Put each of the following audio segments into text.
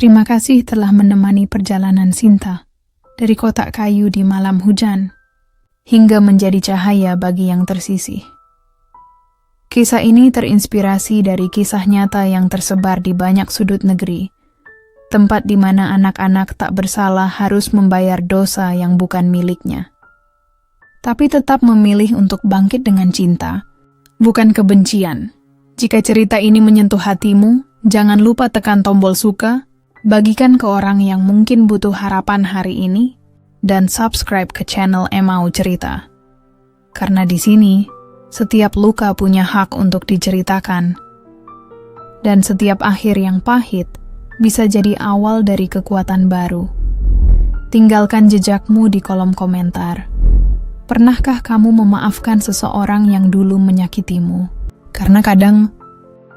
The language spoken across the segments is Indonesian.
Terima kasih telah menemani perjalanan Sinta dari kotak kayu di malam hujan hingga menjadi cahaya bagi yang tersisih. Kisah ini terinspirasi dari kisah nyata yang tersebar di banyak sudut negeri, tempat di mana anak-anak tak bersalah harus membayar dosa yang bukan miliknya. Tapi tetap memilih untuk bangkit dengan cinta, bukan kebencian. Jika cerita ini menyentuh hatimu, jangan lupa tekan tombol suka, bagikan ke orang yang mungkin butuh harapan hari ini, dan subscribe ke channel Emau Cerita. Karena di sini, setiap luka punya hak untuk diceritakan. Dan setiap akhir yang pahit bisa jadi awal dari kekuatan baru. Tinggalkan jejakmu di kolom komentar. Pernahkah kamu memaafkan seseorang yang dulu menyakitimu? Karena kadang,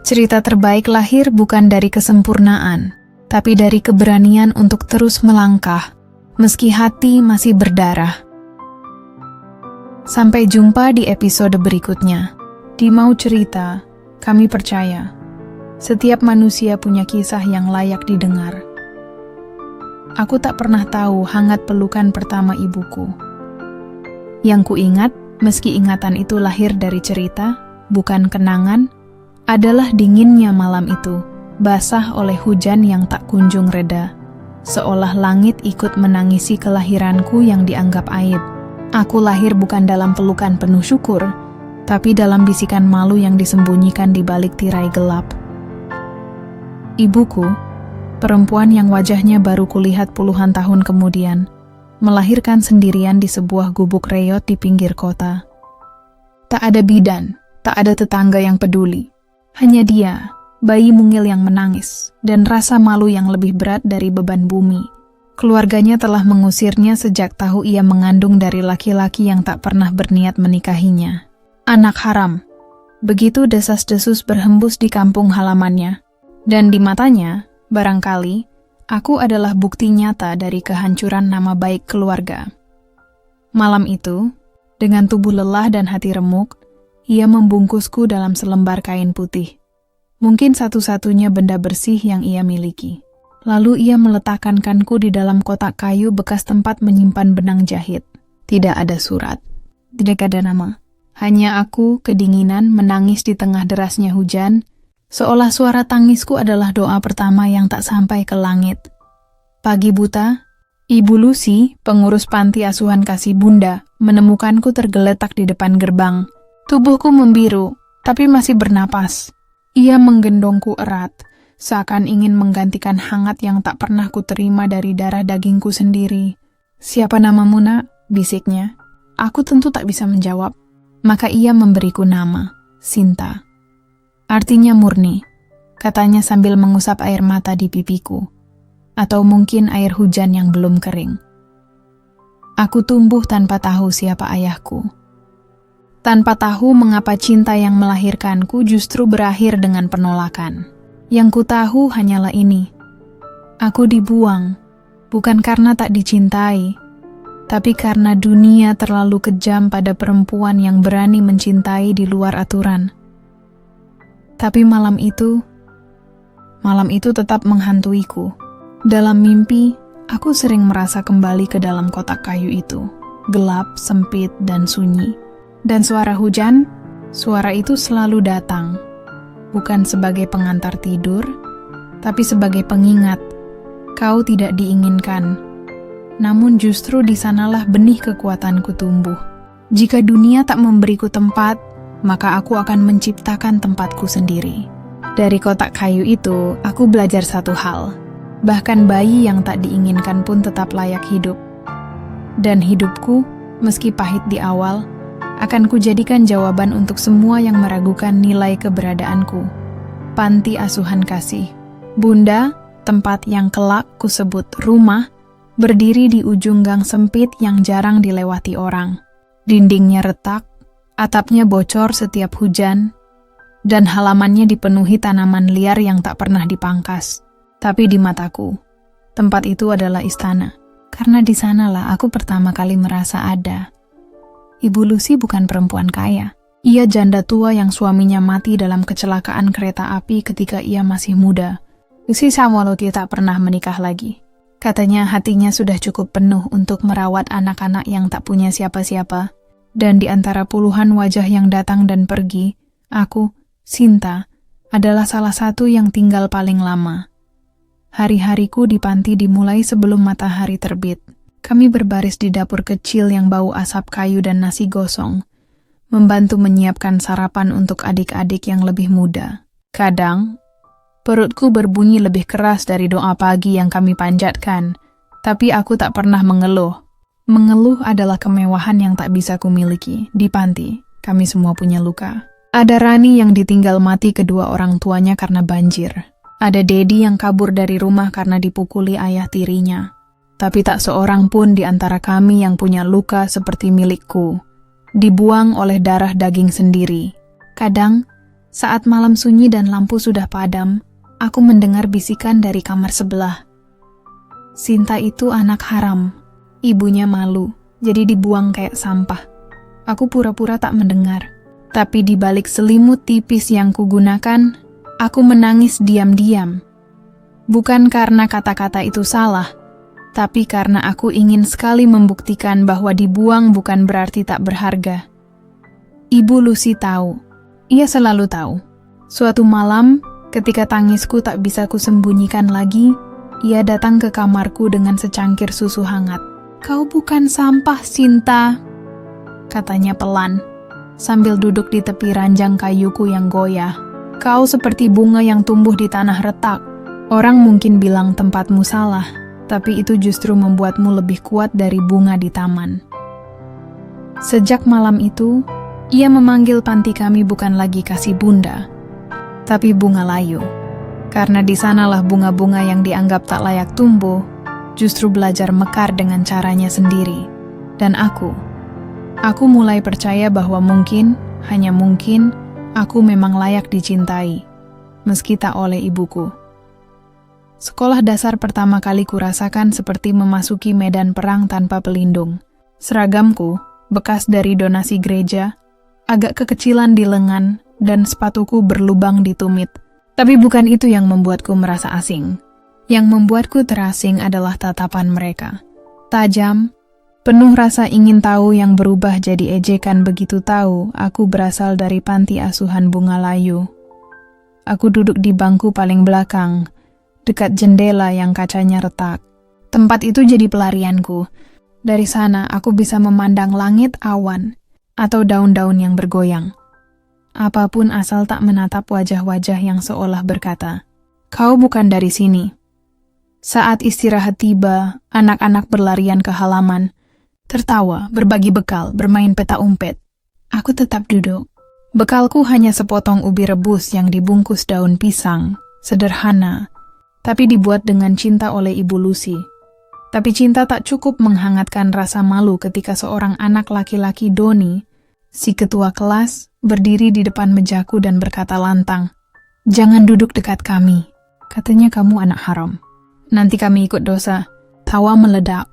cerita terbaik lahir bukan dari kesempurnaan, tapi dari keberanian untuk terus melangkah, meski hati masih berdarah. Sampai jumpa di episode berikutnya. Di Mau Cerita, kami percaya setiap manusia punya kisah yang layak didengar. Aku tak pernah tahu hangat pelukan pertama ibuku. Yang kuingat, meski ingatan itu lahir dari cerita, bukan kenangan, adalah dinginnya malam itu, basah oleh hujan yang tak kunjung reda, seolah langit ikut menangisi kelahiranku yang dianggap aib. Aku lahir bukan dalam pelukan penuh syukur, tapi dalam bisikan malu yang disembunyikan di balik tirai gelap. Ibuku, perempuan yang wajahnya baru kulihat puluhan tahun kemudian, melahirkan sendirian di sebuah gubuk reot di pinggir kota. Tak ada bidan, tak ada tetangga yang peduli. Hanya dia, bayi mungil yang menangis, dan rasa malu yang lebih berat dari beban bumi. Keluarganya telah mengusirnya sejak tahu ia mengandung dari laki-laki yang tak pernah berniat menikahinya. Anak haram. Begitu desas-desus berhembus di kampung halamannya. Dan di matanya, barangkali, aku adalah bukti nyata dari kehancuran nama baik keluarga. Malam itu, dengan tubuh lelah dan hati remuk, ia membungkusku dalam selembar kain putih. Mungkin satu-satunya benda bersih yang ia miliki. Lalu ia meletakkan kanku di dalam kotak kayu bekas tempat menyimpan benang jahit. Tidak ada surat, tidak ada nama. Hanya aku, kedinginan, menangis di tengah derasnya hujan, seolah suara tangisku adalah doa pertama yang tak sampai ke langit. Pagi buta, Ibu Lucy, pengurus panti asuhan kasih bunda, menemukanku tergeletak di depan gerbang. Tubuhku membiru, tapi masih bernapas. Ia menggendongku erat, seakan ingin menggantikan hangat yang tak pernah kuterima dari darah dagingku sendiri. "Siapa namamu, Nak?" bisiknya. Aku tentu tak bisa menjawab. Maka ia memberiku nama, Sinta. Artinya murni, katanya sambil mengusap air mata di pipiku. Atau mungkin air hujan yang belum kering. Aku tumbuh tanpa tahu siapa ayahku. Tanpa tahu mengapa cinta yang melahirkanku justru berakhir dengan penolakan. Yang ku tahu hanyalah ini. Aku dibuang, bukan karena tak dicintai, tapi karena dunia terlalu kejam pada perempuan yang berani mencintai di luar aturan. Tapi malam itu tetap menghantuiku. Dalam mimpi, aku sering merasa kembali ke dalam kotak kayu itu, gelap, sempit, dan sunyi. Dan suara hujan, suara itu selalu datang. Bukan sebagai pengantar tidur, tapi sebagai pengingat. Kau tidak diinginkan. Namun justru di sanalah benih kekuatanku tumbuh. Jika dunia tak memberiku tempat, maka aku akan menciptakan tempatku sendiri. Dari kotak kayu itu, aku belajar satu hal. Bahkan bayi yang tak diinginkan pun tetap layak hidup. Dan hidupku, meski pahit di awal, akan kujadikan jawaban untuk semua yang meragukan nilai keberadaanku. Panti asuhan kasih. Bunda, tempat yang kelak kusebut rumah, berdiri di ujung gang sempit yang jarang dilewati orang. Dindingnya retak, atapnya bocor setiap hujan, dan halamannya dipenuhi tanaman liar yang tak pernah dipangkas. Tapi di mataku, tempat itu adalah istana. Karena di sanalah aku pertama kali merasa ada. Ibu Lucy bukan perempuan kaya. Ia janda tua yang suaminya mati dalam kecelakaan kereta api ketika ia masih muda. Lucy sama Loki tak pernah menikah lagi. Katanya hatinya sudah cukup penuh untuk merawat anak-anak yang tak punya siapa-siapa. Dan di antara puluhan wajah yang datang dan pergi, aku, Sinta, adalah salah satu yang tinggal paling lama. Hari-hariku di panti dimulai sebelum matahari terbit. Kami berbaris di dapur kecil yang bau asap kayu dan nasi gosong, membantu menyiapkan sarapan untuk adik-adik yang lebih muda. Kadang, perutku berbunyi lebih keras dari doa pagi yang kami panjatkan, tapi aku tak pernah mengeluh. Mengeluh adalah kemewahan yang tak bisa kumiliki. Di panti, kami semua punya luka. Ada Rani yang ditinggal mati kedua orang tuanya karena banjir. Ada Dedi yang kabur dari rumah karena dipukuli ayah tirinya. Tapi tak seorang pun di antara kami yang punya luka seperti milikku. Dibuang oleh darah daging sendiri. Kadang, saat malam sunyi dan lampu sudah padam, aku mendengar bisikan dari kamar sebelah. Sinta itu anak haram. Ibunya malu, jadi dibuang kayak sampah. Aku pura-pura tak mendengar. Tapi di balik selimut tipis yang kugunakan, aku menangis diam-diam. Bukan karena kata-kata itu salah, tapi karena aku ingin sekali membuktikan bahwa dibuang bukan berarti tak berharga. Ibu Lucy tahu. Ia selalu tahu. Suatu malam, ketika tangisku tak bisa kusembunyikan lagi, ia datang ke kamarku dengan secangkir susu hangat. "Kau bukan sampah, Sinta," katanya pelan, sambil duduk di tepi ranjang kayuku yang goyah. "Kau seperti bunga yang tumbuh di tanah retak. Orang mungkin bilang tempatmu salah, tapi itu justru membuatmu lebih kuat dari bunga di taman." Sejak malam itu, ia memanggil panti kami bukan lagi kasih bunda, tapi bunga layu. Karena di sanalah bunga-bunga yang dianggap tak layak tumbuh, justru belajar mekar dengan caranya sendiri. Dan aku mulai percaya bahwa mungkin, hanya mungkin, aku memang layak dicintai, meski tak oleh ibuku. Sekolah dasar pertama kali kurasakan seperti memasuki medan perang tanpa pelindung. Seragamku, bekas dari donasi gereja, agak kekecilan di lengan, dan sepatuku berlubang di tumit. Tapi bukan itu yang membuatku merasa asing. Yang membuatku terasing adalah tatapan mereka. Tajam, penuh rasa ingin tahu yang berubah jadi ejekan begitu tahu aku berasal dari panti asuhan Bunga Layu. Aku duduk di bangku paling belakang, dekat jendela yang kacanya retak. Tempat itu jadi pelarianku. Dari sana aku bisa memandang langit, awan, atau daun-daun yang bergoyang. Apapun asal tak menatap wajah-wajah yang seolah berkata, "Kau bukan dari sini." Saat istirahat tiba, anak-anak berlarian ke halaman, tertawa, berbagi bekal, bermain peta umpet. Aku tetap duduk. Bekalku hanya sepotong ubi rebus yang dibungkus daun pisang, sederhana, tapi dibuat dengan cinta oleh Ibu Lucy. Tapi cinta tak cukup menghangatkan rasa malu ketika seorang anak laki-laki Doni, si ketua kelas, berdiri di depan mejaku dan berkata lantang, "Jangan duduk dekat kami. Katanya kamu anak haram. Nanti kami ikut dosa." Tawa meledak.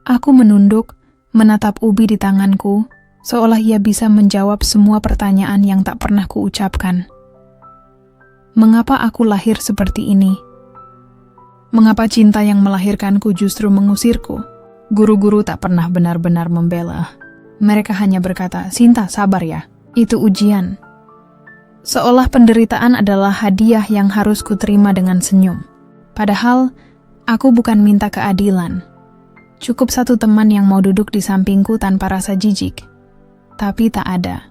Aku menunduk, menatap ubi di tanganku, seolah ia bisa menjawab semua pertanyaan yang tak pernah kuucapkan. Mengapa aku lahir seperti ini? Mengapa cinta yang melahirkanku justru mengusirku? Guru-guru tak pernah benar-benar membela. Mereka hanya berkata, "Sinta, sabar ya. Itu ujian." Seolah penderitaan adalah hadiah yang harus kuterima dengan senyum. Padahal, aku bukan minta keadilan. Cukup satu teman yang mau duduk di sampingku tanpa rasa jijik. Tapi tak ada.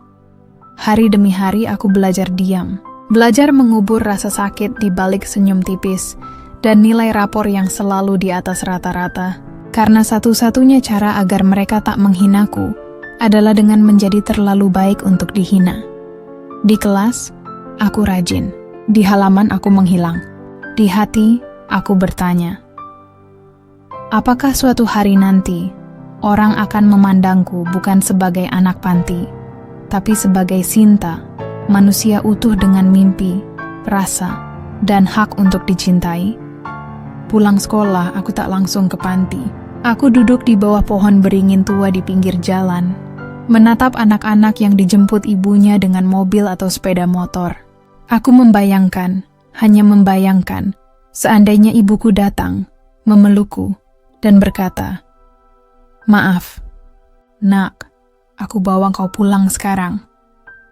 Hari demi hari aku belajar diam. Belajar mengubur rasa sakit di balik senyum tipis dan nilai rapor yang selalu di atas rata-rata. Karena satu-satunya cara agar mereka tak menghinaku adalah dengan menjadi terlalu baik untuk dihina. Di kelas, aku rajin. Di halaman aku menghilang. Di hati, aku bertanya, apakah suatu hari nanti orang akan memandangku bukan sebagai anak panti, tapi sebagai Sinta, manusia utuh dengan mimpi, rasa, dan hak untuk dicintai? Pulang sekolah, aku tak langsung ke panti. Aku duduk di bawah pohon beringin tua di pinggir jalan, menatap anak-anak yang dijemput ibunya dengan mobil atau sepeda motor. Aku membayangkan, hanya membayangkan, Seandainya ibuku datang, memelukku, dan berkata, "Maaf, nak, aku bawa kau pulang sekarang."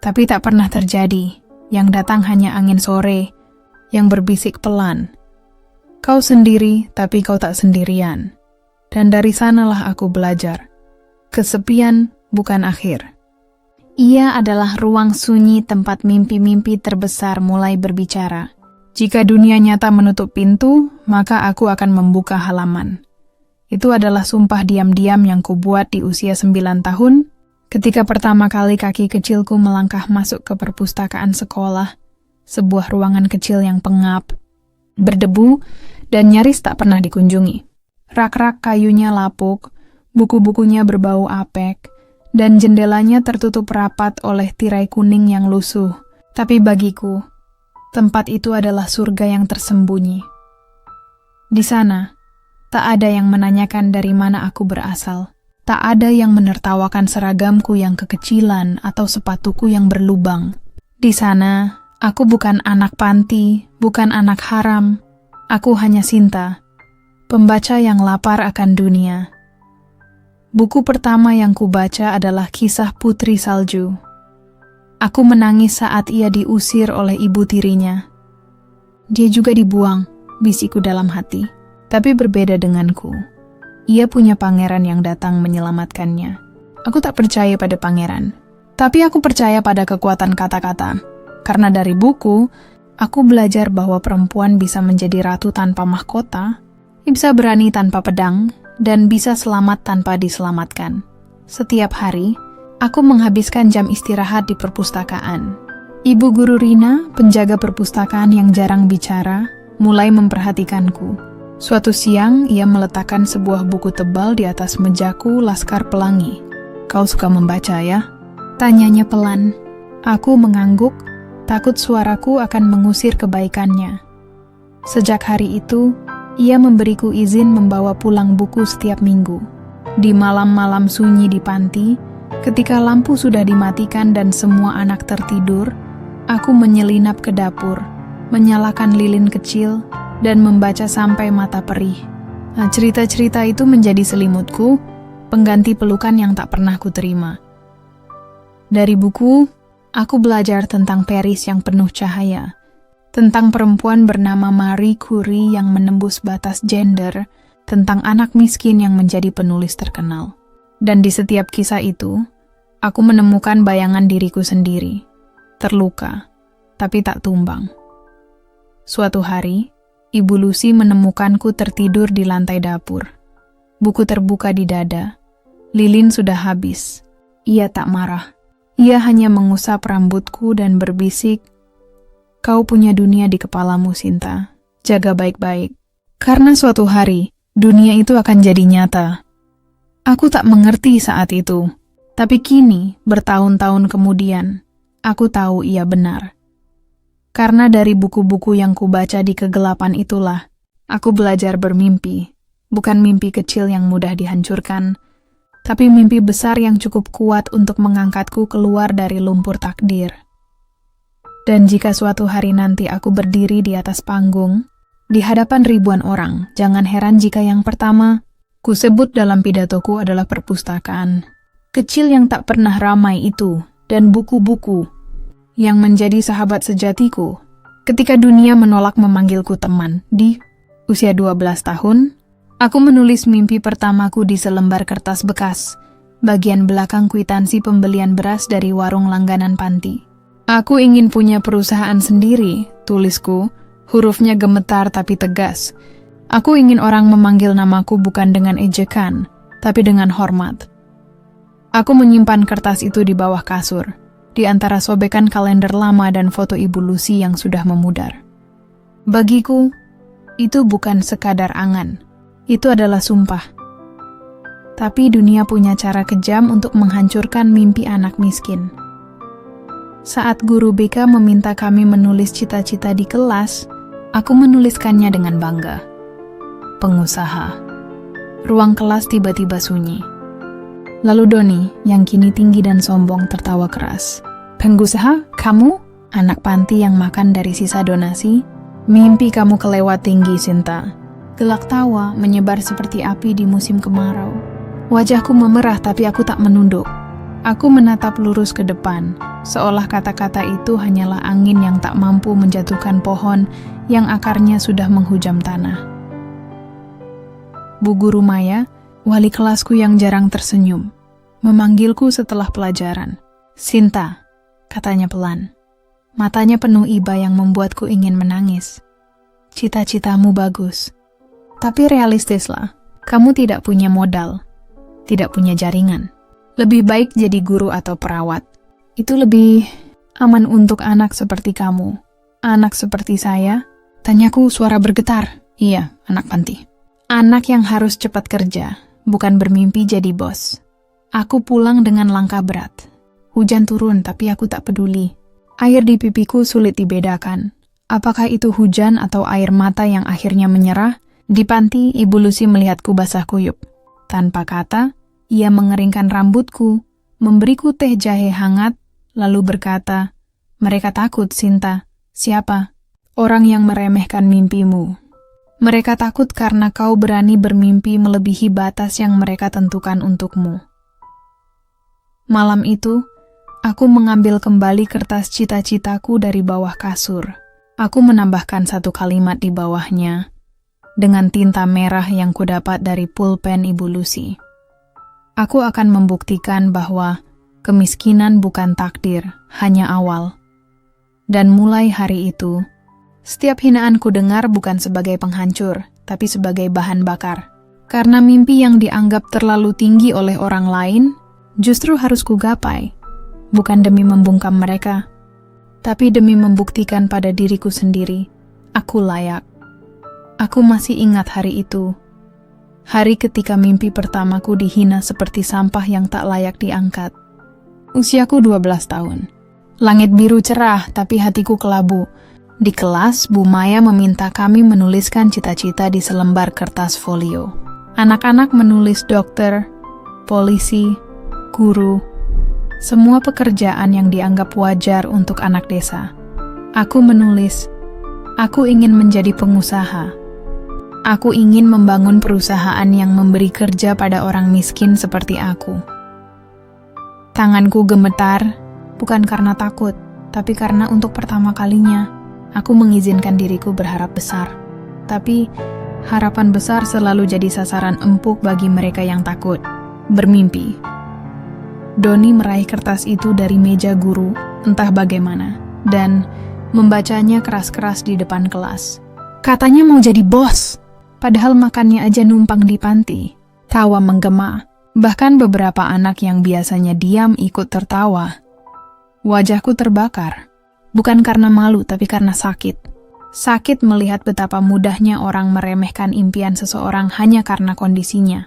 Tapi tak pernah terjadi, yang datang hanya angin sore, yang berbisik pelan. Kau sendiri, tapi kau tak sendirian. Dan dari sanalah aku belajar. Kesepian bukan akhir. Ia adalah ruang sunyi tempat mimpi-mimpi terbesar mulai berbicara. Jika dunia nyata menutup pintu, maka aku akan membuka halaman. Itu adalah sumpah diam-diam yang kubuat di usia 9 tahun, ketika pertama kali kaki kecilku melangkah masuk ke perpustakaan sekolah, sebuah ruangan kecil yang pengap, berdebu, dan nyaris tak pernah dikunjungi. Rak-rak kayunya lapuk, buku-bukunya berbau apek, dan jendelanya tertutup rapat oleh tirai kuning yang lusuh. Tapi bagiku, tempat itu adalah surga yang tersembunyi. Di sana, tak ada yang menanyakan dari mana aku berasal. Tak ada yang menertawakan seragamku yang kekecilan atau sepatuku yang berlubang. Di sana, aku bukan anak panti, bukan anak haram. Aku hanya Sinta, pembaca yang lapar akan dunia. Buku pertama yang kubaca adalah Kisah Putri Salju. Aku menangis saat ia diusir oleh ibu tirinya. Dia juga dibuang, bisikku dalam hati. Tapi berbeda denganku. Ia punya pangeran yang datang menyelamatkannya. Aku tak percaya pada pangeran. Tapi aku percaya pada kekuatan kata-kata. Karena dari buku, aku belajar bahwa perempuan bisa menjadi ratu tanpa mahkota, bisa berani tanpa pedang, dan bisa selamat tanpa diselamatkan. Setiap hari, aku menghabiskan jam istirahat di perpustakaan. Ibu guru Rina, penjaga perpustakaan yang jarang bicara, mulai memperhatikanku. Suatu siang, ia meletakkan sebuah buku tebal di atas mejaku Laskar Pelangi. "Kau suka membaca, ya?" tanyanya pelan. Aku mengangguk, takut suaraku akan mengusir kebaikannya. Sejak hari itu, ia memberiku izin membawa pulang buku setiap minggu. Di malam-malam sunyi di panti, ketika lampu sudah dimatikan dan semua anak tertidur, aku menyelinap ke dapur, menyalakan lilin kecil, dan membaca sampai mata perih. Cerita-cerita itu menjadi selimutku, pengganti pelukan yang tak pernah kuterima. Dari buku, aku belajar tentang Paris yang penuh cahaya, tentang perempuan bernama Marie Curie yang menembus batas gender, tentang anak miskin yang menjadi penulis terkenal. Dan di setiap kisah itu, aku menemukan bayangan diriku sendiri, terluka, tapi tak tumbang. Suatu hari, Ibu Lucy menemukanku tertidur di lantai dapur. Buku terbuka di dada. Lilin sudah habis. Ia tak marah. Ia hanya mengusap rambutku dan berbisik, "Kau punya dunia di kepalamu, Sinta. Jaga baik-baik. Karena suatu hari, dunia itu akan jadi nyata." Aku tak mengerti saat itu. Tapi kini, bertahun-tahun kemudian, aku tahu ia benar. Karena dari buku-buku yang kubaca di kegelapan itulah, aku belajar bermimpi. Bukan mimpi kecil yang mudah dihancurkan, tapi mimpi besar yang cukup kuat untuk mengangkatku keluar dari lumpur takdir. Dan jika suatu hari nanti aku berdiri di atas panggung, di hadapan ribuan orang, jangan heran jika yang pertama kusebut dalam pidatoku adalah perpustakaan. Kecil yang tak pernah ramai itu, dan buku-buku yang menjadi sahabat sejatiku. Ketika dunia menolak memanggilku teman, di usia 12 tahun, aku menulis mimpi pertamaku di selembar kertas bekas, bagian belakang kwitansi pembelian beras dari warung langganan panti. "Aku ingin punya perusahaan sendiri," tulisku, hurufnya gemetar tapi tegas. "Aku ingin orang memanggil namaku bukan dengan ejekan, tapi dengan hormat." Aku menyimpan kertas itu di bawah kasur, di antara sobekan kalender lama dan foto Ibu Lucy yang sudah memudar. Bagiku, itu bukan sekadar angan. Itu adalah sumpah. Tapi dunia punya cara kejam untuk menghancurkan mimpi anak miskin. Saat guru BK meminta kami menulis cita-cita di kelas, aku menuliskannya dengan bangga. Pengusaha. Ruang kelas tiba-tiba sunyi. Lalu Doni, yang kini tinggi dan sombong, tertawa keras. "Pengusaha? Kamu? Anak panti yang makan dari sisa donasi? Mimpi kamu kelewat tinggi, Sinta. Gelak tawa menyebar seperti api di musim kemarau. Wajahku memerah tapi aku tak menunduk. Aku menatap lurus ke depan, seolah kata-kata itu hanyalah angin yang tak mampu menjatuhkan pohon yang akarnya sudah menghujam tanah. Bu Guru Maya, wali kelasku yang jarang tersenyum, memanggilku setelah pelajaran. Sinta, katanya pelan. Matanya penuh iba yang membuatku ingin menangis. Cita-citamu bagus, tapi realistislah. Kamu tidak punya modal, tidak punya jaringan. Lebih baik jadi guru atau perawat. Itu lebih aman untuk anak seperti kamu. Anak seperti saya? Tanyaku suara bergetar. Iya, anak panti. Anak yang harus cepat kerja, bukan bermimpi jadi bos. Aku pulang dengan langkah berat. Hujan turun tapi aku tak peduli. Air di pipiku sulit dibedakan. Apakah itu hujan atau air mata yang akhirnya menyerah? Di panti, Ibu Lucy melihatku basah kuyup. Tanpa kata, ia mengeringkan rambutku, memberiku teh jahe hangat, lalu berkata, "Mereka takut, Sinta." Siapa? Orang yang meremehkan mimpimu. Mereka takut karena kau berani bermimpi melebihi batas yang mereka tentukan untukmu. Malam itu, aku mengambil kembali kertas cita-citaku dari bawah kasur. Aku menambahkan satu kalimat di bawahnya, dengan tinta merah yang kudapat dari pulpen Ibu Lucy. Aku akan membuktikan bahwa kemiskinan bukan takdir, hanya awal. Dan mulai hari itu, setiap hinaan ku dengar bukan sebagai penghancur, tapi sebagai bahan bakar. Karena mimpi yang dianggap terlalu tinggi oleh orang lain, justru harus kugapai. Bukan demi membungkam mereka, tapi demi membuktikan pada diriku sendiri, aku layak. Aku masih ingat hari itu. Hari ketika mimpi pertamaku dihina seperti sampah yang tak layak diangkat. Usiaku 12 tahun. Langit biru cerah, tapi hatiku kelabu. Di kelas, Bu Maya meminta kami menuliskan cita-cita di selembar kertas folio. Anak-anak menulis dokter, polisi, guru, semua pekerjaan yang dianggap wajar untuk anak desa. Aku menulis, aku ingin menjadi pengusaha. Aku ingin membangun perusahaan yang memberi kerja pada orang miskin seperti aku. Tanganku gemetar, bukan karena takut, tapi karena untuk pertama kalinya, aku mengizinkan diriku berharap besar. Tapi, harapan besar selalu jadi sasaran empuk bagi mereka yang takut. Bermimpi. Doni meraih kertas itu dari meja guru, entah bagaimana, dan membacanya keras-keras di depan kelas. Katanya mau jadi bos. Padahal makannya aja numpang di panti. Tawa menggema. Bahkan beberapa anak yang biasanya diam ikut tertawa. Wajahku terbakar. Bukan karena malu, tapi karena sakit. Sakit melihat betapa mudahnya orang meremehkan impian seseorang hanya karena kondisinya.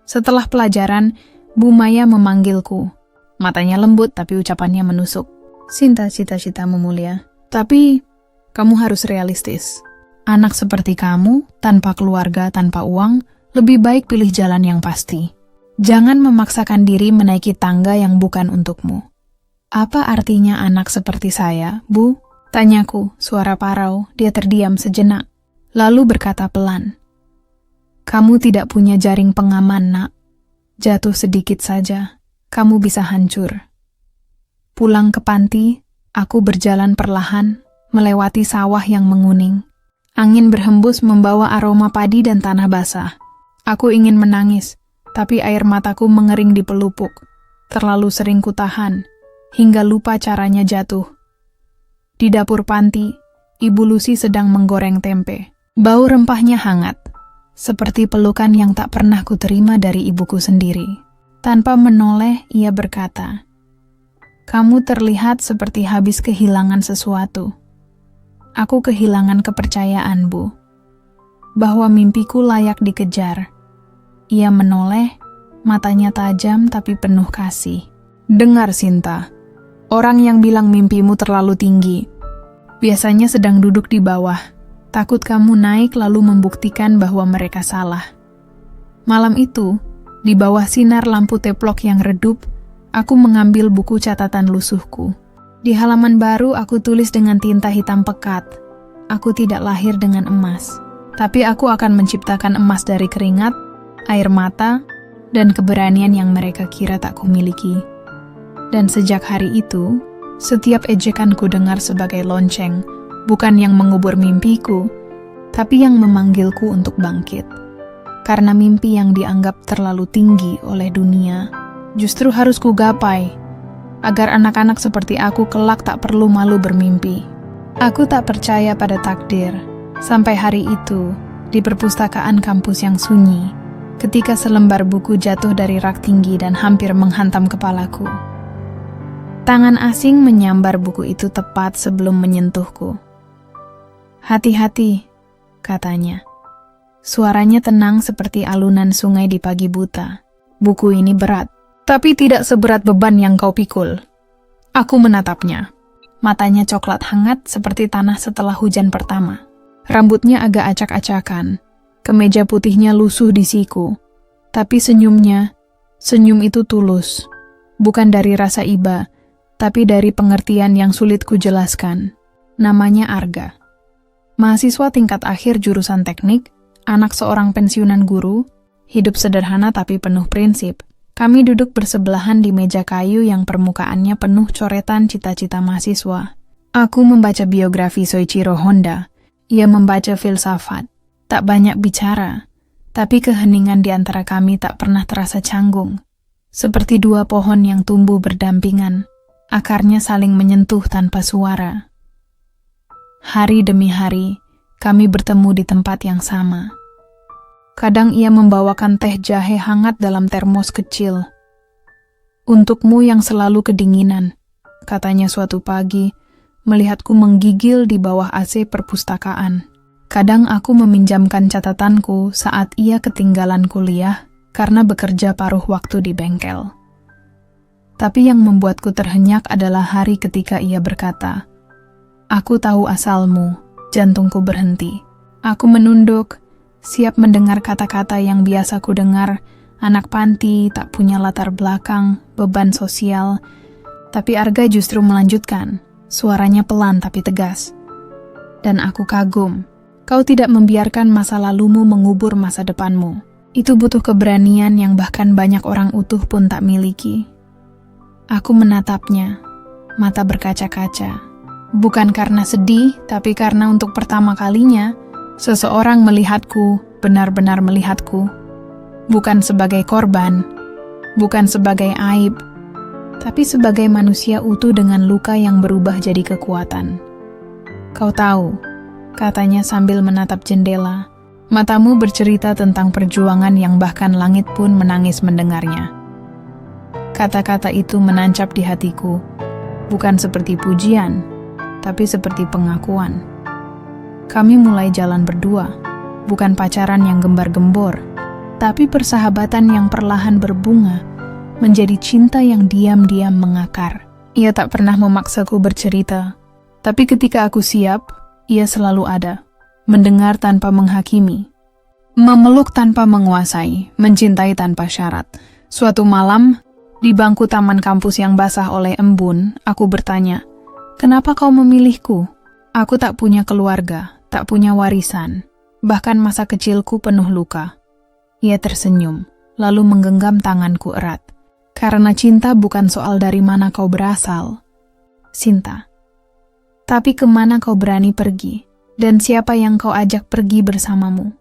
Setelah pelajaran, Bu Maya memanggilku. Matanya lembut tapi ucapannya menusuk. Sinta, cita-citamu mulia. Tapi, kamu harus realistis. Anak seperti kamu, tanpa keluarga, tanpa uang, lebih baik pilih jalan yang pasti. Jangan memaksakan diri menaiki tangga yang bukan untukmu. Apa artinya anak seperti saya, Bu? Tanyaku, suara parau. Dia terdiam sejenak, lalu berkata pelan. Kamu tidak punya jaring pengaman, Nak. Jatuh sedikit saja, kamu bisa hancur. Pulang ke panti, aku berjalan perlahan, melewati sawah yang menguning. Angin berhembus membawa aroma padi dan tanah basah. Aku ingin menangis, tapi air mataku mengering di pelupuk. Terlalu sering kutahan, hingga lupa caranya jatuh. Di dapur panti, Ibu Lucy sedang menggoreng tempe. Bau rempahnya hangat, seperti pelukan yang tak pernah kuterima dari ibuku sendiri. Tanpa menoleh, ia berkata, "Kamu terlihat seperti habis kehilangan sesuatu." Aku kehilangan kepercayaan, Bu, bahwa mimpiku layak dikejar. Ia menoleh, matanya tajam tapi penuh kasih. Dengar, Sinta, orang yang bilang mimpimu terlalu tinggi, biasanya sedang duduk di bawah, takut kamu naik lalu membuktikan bahwa mereka salah. Malam itu, di bawah sinar lampu teplok yang redup, aku mengambil buku catatan lusuhku. Di halaman baru aku tulis dengan tinta hitam pekat, aku tidak lahir dengan emas, tapi aku akan menciptakan emas dari keringat, air mata, dan keberanian yang mereka kira tak kumiliki. Dan sejak hari itu, setiap ejekan ku dengar sebagai lonceng, bukan yang mengubur mimpiku, tapi yang memanggilku untuk bangkit. Karena mimpi yang dianggap terlalu tinggi oleh dunia, justru harus kugapai, agar anak-anak seperti aku kelak tak perlu malu bermimpi. Aku tak percaya pada takdir, sampai hari itu, di perpustakaan kampus yang sunyi, ketika selembar buku jatuh dari rak tinggi dan hampir menghantam kepalaku. Tangan asing menyambar buku itu tepat sebelum menyentuhku. "Hati-hati," katanya. Suaranya tenang seperti alunan sungai di pagi buta. "Buku ini berat, tapi tidak seberat beban yang kau pikul." Aku menatapnya. Matanya coklat hangat seperti tanah setelah hujan pertama. Rambutnya agak acak-acakan. Kemeja putihnya lusuh di siku. Tapi senyum itu tulus. Bukan dari rasa iba, tapi dari pengertian yang sulit kujelaskan. Namanya Arga. Mahasiswa tingkat akhir jurusan teknik, anak seorang pensiunan guru, hidup sederhana tapi penuh prinsip. Kami duduk bersebelahan di meja kayu yang permukaannya penuh coretan cita-cita mahasiswa. Aku membaca biografi Soichiro Honda. Ia membaca filsafat. Tak banyak bicara, tapi keheningan di antara kami tak pernah terasa canggung. Seperti dua pohon yang tumbuh berdampingan, akarnya saling menyentuh tanpa suara. Hari demi hari, kami bertemu di tempat yang sama. Kadang ia membawakan teh jahe hangat dalam termos kecil. "Untukmu yang selalu kedinginan," katanya suatu pagi, melihatku menggigil di bawah AC perpustakaan. Kadang aku meminjamkan catatanku saat ia ketinggalan kuliah karena bekerja paruh waktu di bengkel. Tapi yang membuatku terhenyak adalah hari ketika ia berkata, "Aku tahu asalmu." Jantungku berhenti. Aku menunduk, siap mendengar kata-kata yang biasa ku dengar, anak panti, tak punya latar belakang, beban sosial. Tapi Arga justru melanjutkan, suaranya pelan tapi tegas. "Dan aku kagum, kau tidak membiarkan masa lalumu mengubur masa depanmu. Itu butuh keberanian yang bahkan banyak orang utuh pun tak miliki." Aku menatapnya, mata berkaca-kaca. Bukan karena sedih, tapi karena untuk pertama kalinya, seseorang melihatku, benar-benar melihatku. Bukan sebagai korban, bukan sebagai aib, tapi sebagai manusia utuh dengan luka yang berubah jadi kekuatan. "Kau tahu," katanya sambil menatap jendela, "matamu bercerita tentang perjuangan yang bahkan langit pun menangis mendengarnya." Kata-kata itu menancap di hatiku, bukan seperti pujian, tapi seperti pengakuan. Kami mulai jalan berdua, bukan pacaran yang gembar-gembor, tapi persahabatan yang perlahan berbunga, menjadi cinta yang diam-diam mengakar. Ia tak pernah memaksaku bercerita, tapi ketika aku siap, ia selalu ada, mendengar tanpa menghakimi, memeluk tanpa menguasai, mencintai tanpa syarat. Suatu malam, di bangku taman kampus yang basah oleh embun, aku bertanya, "Kenapa kau memilihku? Aku tak punya keluarga, tak punya warisan, bahkan masa kecilku penuh luka." Ia tersenyum, lalu menggenggam tanganku erat. "Karena cinta bukan soal dari mana kau berasal, Sinta. Tapi kemana kau berani pergi, dan siapa yang kau ajak pergi bersamamu."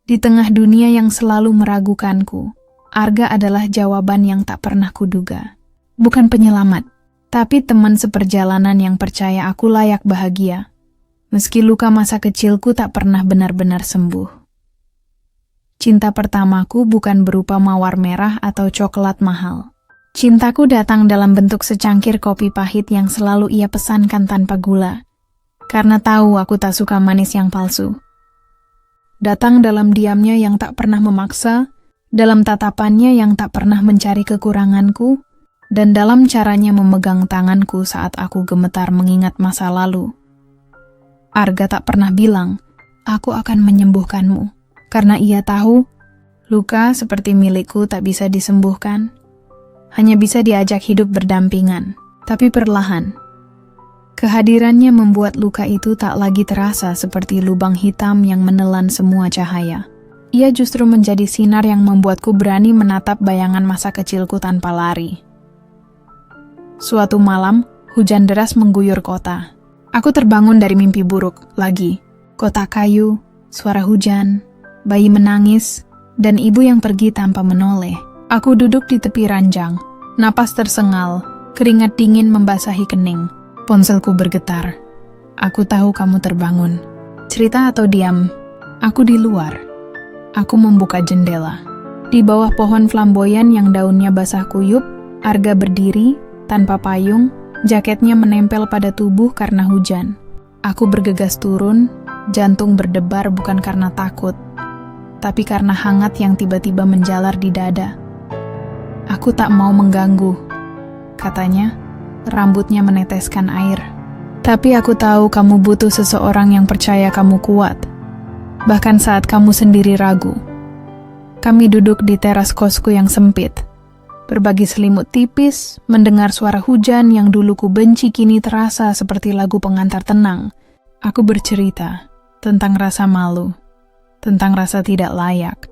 Di tengah dunia yang selalu meragukanku, Arga adalah jawaban yang tak pernah kuduga. Bukan penyelamat, tapi teman seperjalanan yang percaya aku layak bahagia, meski luka masa kecilku tak pernah benar-benar sembuh. Cinta pertamaku bukan berupa mawar merah atau coklat mahal. Cintaku datang dalam bentuk secangkir kopi pahit yang selalu ia pesankan tanpa gula, karena tahu aku tak suka manis yang palsu. Datang dalam diamnya yang tak pernah memaksa, dalam tatapannya yang tak pernah mencari kekuranganku, dan dalam caranya memegang tanganku saat aku gemetar mengingat masa lalu. Arga tak pernah bilang, "Aku akan menyembuhkanmu," karena ia tahu, luka seperti milikku tak bisa disembuhkan, hanya bisa diajak hidup berdampingan, tapi perlahan. Kehadirannya membuat luka itu tak lagi terasa seperti lubang hitam yang menelan semua cahaya. Ia justru menjadi sinar yang membuatku berani menatap bayangan masa kecilku tanpa lari. Suatu malam, hujan deras mengguyur kota. Aku terbangun dari mimpi buruk lagi. Kota kayu, suara hujan, bayi menangis, dan ibu yang pergi tanpa menoleh. Aku duduk di tepi ranjang, napas tersengal, keringat dingin membasahi kening. Ponselku bergetar. Aku tahu kamu terbangun. Cerita atau diam? Aku di luar. Aku membuka jendela. Di bawah pohon flamboyan yang daunnya basah kuyup, Arga berdiri, tanpa payung, jaketnya menempel pada tubuh karena hujan. Aku bergegas turun, jantung berdebar bukan karena takut, tapi karena hangat yang tiba-tiba menjalar di dada. Aku tak mau mengganggu, katanya, rambutnya meneteskan air. Tapi aku tahu kamu butuh seseorang yang percaya kamu kuat. Bahkan saat kamu sendiri ragu. Kami duduk di teras kosku yang sempit. Berbagi selimut tipis, mendengar suara hujan yang dulu ku benci kini terasa seperti lagu pengantar tenang. Aku bercerita tentang rasa malu, tentang rasa tidak layak,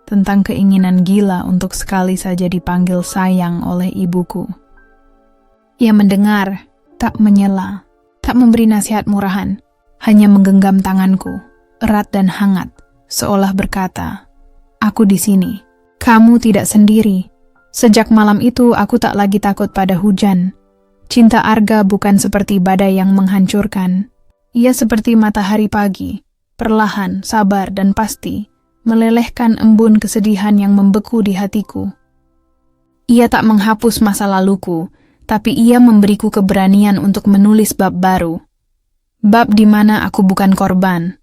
tentang keinginan gila untuk sekali saja dipanggil sayang oleh ibuku. Ia mendengar, tak menyela, tak memberi nasihat murahan, hanya menggenggam tanganku, erat dan hangat, seolah berkata, "Aku di sini. Kamu tidak sendiri." Sejak malam itu aku tak lagi takut pada hujan. Cinta Arga bukan seperti badai yang menghancurkan. Ia seperti matahari pagi, perlahan, sabar dan pasti, melelehkan embun kesedihan yang membeku di hatiku. Ia tak menghapus masa laluku, tapi ia memberiku keberanian untuk menulis bab baru. Bab di mana aku bukan korban.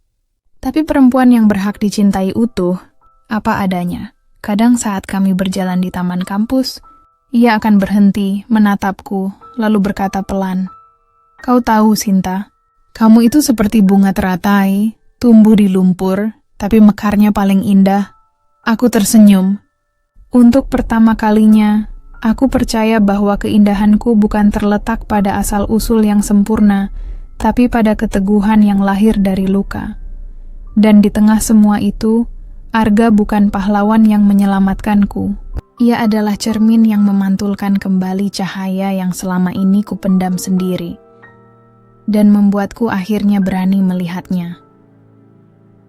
Tapi perempuan yang berhak dicintai utuh, apa adanya. Kadang saat kami berjalan di taman kampus, ia akan berhenti, menatapku, lalu berkata pelan, "Kau tahu, Sinta, kamu itu seperti bunga teratai, tumbuh di lumpur, tapi mekarnya paling indah." Aku tersenyum. Untuk pertama kalinya, aku percaya bahwa keindahanku bukan terletak pada asal-usul yang sempurna, tapi pada keteguhan yang lahir dari luka. Dan di tengah semua itu, Arga bukan pahlawan yang menyelamatkanku. Ia adalah cermin yang memantulkan kembali cahaya yang selama ini kupendam sendiri, dan membuatku akhirnya berani melihatnya.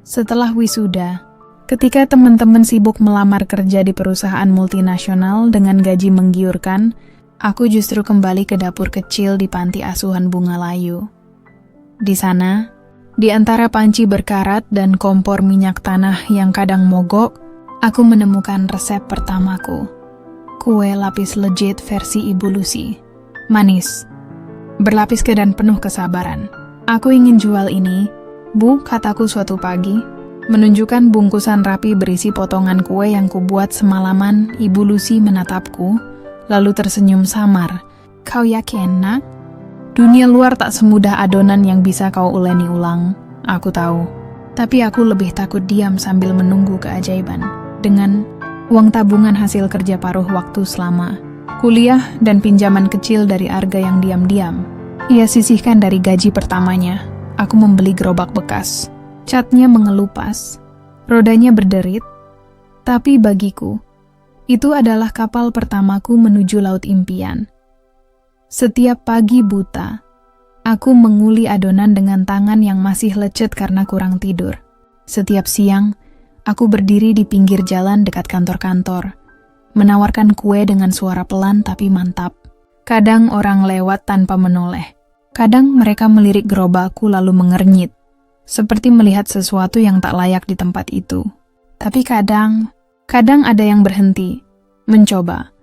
Setelah wisuda, ketika teman-teman sibuk melamar kerja di perusahaan multinasional dengan gaji menggiurkan, aku justru kembali ke dapur kecil di panti asuhan Bunga Layu. Di sana, di antara panci berkarat dan kompor minyak tanah yang kadang mogok, aku menemukan resep pertamaku. Kue lapis legit versi Ibu Lucy. Manis, berlapis ke dan penuh kesabaran. "Aku ingin jual ini, Bu," kataku suatu pagi, menunjukkan bungkusan rapi berisi potongan kue yang kubuat semalaman. Ibu Lucy menatapku, lalu tersenyum samar. "Kau yakin, Nak? Dunia luar tak semudah adonan yang bisa kau uleni ulang." Aku tahu, tapi aku lebih takut diam sambil menunggu keajaiban. Dengan uang tabungan hasil kerja paruh waktu selama kuliah dan pinjaman kecil dari Arga yang diam-diam ia sisihkan dari gaji pertamanya, aku membeli gerobak bekas. Catnya mengelupas, rodanya berderit, tapi bagiku, itu adalah kapal pertamaku menuju laut impian. Setiap pagi buta, aku menguli adonan dengan tangan yang masih lecet karena kurang tidur. Setiap siang, aku berdiri di pinggir jalan dekat kantor-kantor, menawarkan kue dengan suara pelan tapi mantap. Kadang orang lewat tanpa menoleh. Kadang mereka melirik gerobakku lalu mengernyit, seperti melihat sesuatu yang tak layak di tempat itu. Tapi kadang ada yang berhenti, mencoba,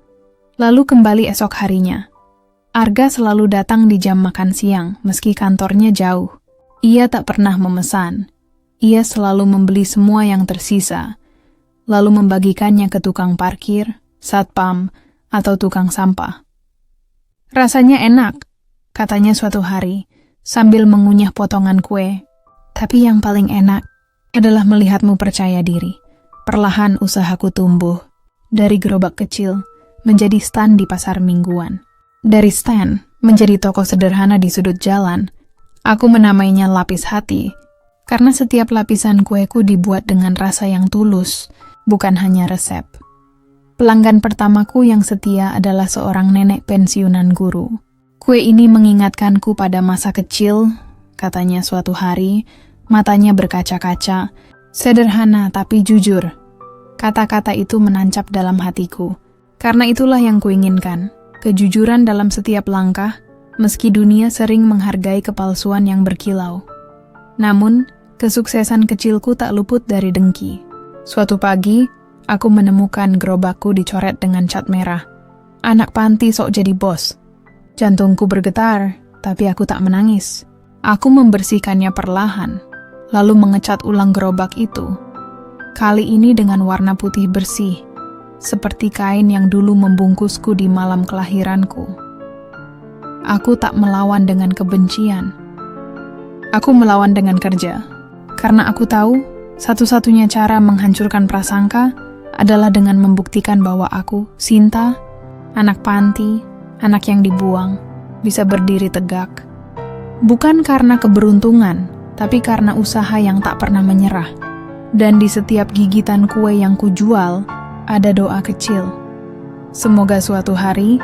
lalu kembali esok harinya. Arga selalu datang di jam makan siang, meski kantornya jauh. Ia tak pernah memesan. Ia selalu membeli semua yang tersisa, lalu membagikannya ke tukang parkir, satpam, atau tukang sampah. "Rasanya enak," katanya suatu hari, sambil mengunyah potongan kue. "Tapi yang paling enak adalah melihatmu percaya diri." Perlahan usahaku tumbuh, dari gerobak kecil menjadi stand di pasar mingguan. Dari stand, menjadi toko sederhana di sudut jalan. Aku menamainya lapis hati, karena setiap lapisan kueku dibuat dengan rasa yang tulus, bukan hanya resep. Pelanggan pertamaku yang setia adalah seorang nenek pensiunan guru. Kue ini mengingatkanku pada masa kecil, katanya suatu hari, matanya berkaca-kaca, sederhana tapi jujur. Kata-kata itu menancap dalam hatiku. Karena itulah yang kuinginkan, kejujuran dalam setiap langkah, meski dunia sering menghargai kepalsuan yang berkilau. Namun, kesuksesan kecilku tak luput dari dengki. Suatu pagi, aku menemukan gerobakku dicoret dengan cat merah. Anak panti sok jadi bos. Jantungku bergetar, tapi aku tak menangis. Aku membersihkannya perlahan, lalu mengecat ulang gerobak itu. Kali ini dengan warna putih bersih, seperti kain yang dulu membungkusku di malam kelahiranku. Aku tak melawan dengan kebencian. Aku melawan dengan kerja, karena aku tahu satu-satunya cara menghancurkan prasangka adalah dengan membuktikan bahwa aku, Sinta, anak panti, anak yang dibuang, bisa berdiri tegak. Bukan karena keberuntungan, tapi karena usaha yang tak pernah menyerah. Dan di setiap gigitan kue yang kujual, ada doa kecil. Semoga suatu hari,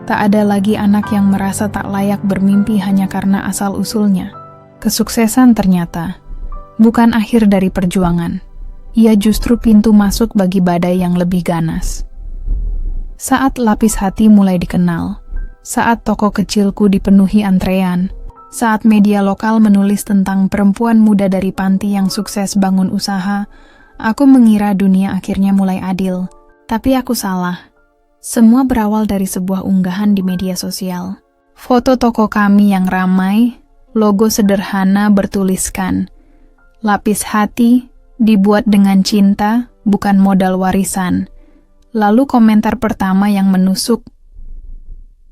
tak ada lagi anak yang merasa tak layak bermimpi hanya karena asal-usulnya. Kesuksesan ternyata bukan akhir dari perjuangan. Ia justru pintu masuk bagi badai yang lebih ganas. Saat lapis hati mulai dikenal, saat toko kecilku dipenuhi antrean, saat media lokal menulis tentang perempuan muda dari panti yang sukses bangun usaha, aku mengira dunia akhirnya mulai adil. Tapi aku salah. Semua berawal dari sebuah unggahan di media sosial. Foto toko kami yang ramai, logo sederhana bertuliskan, "Lapis hati, dibuat dengan cinta, bukan modal warisan." Lalu komentar pertama yang menusuk,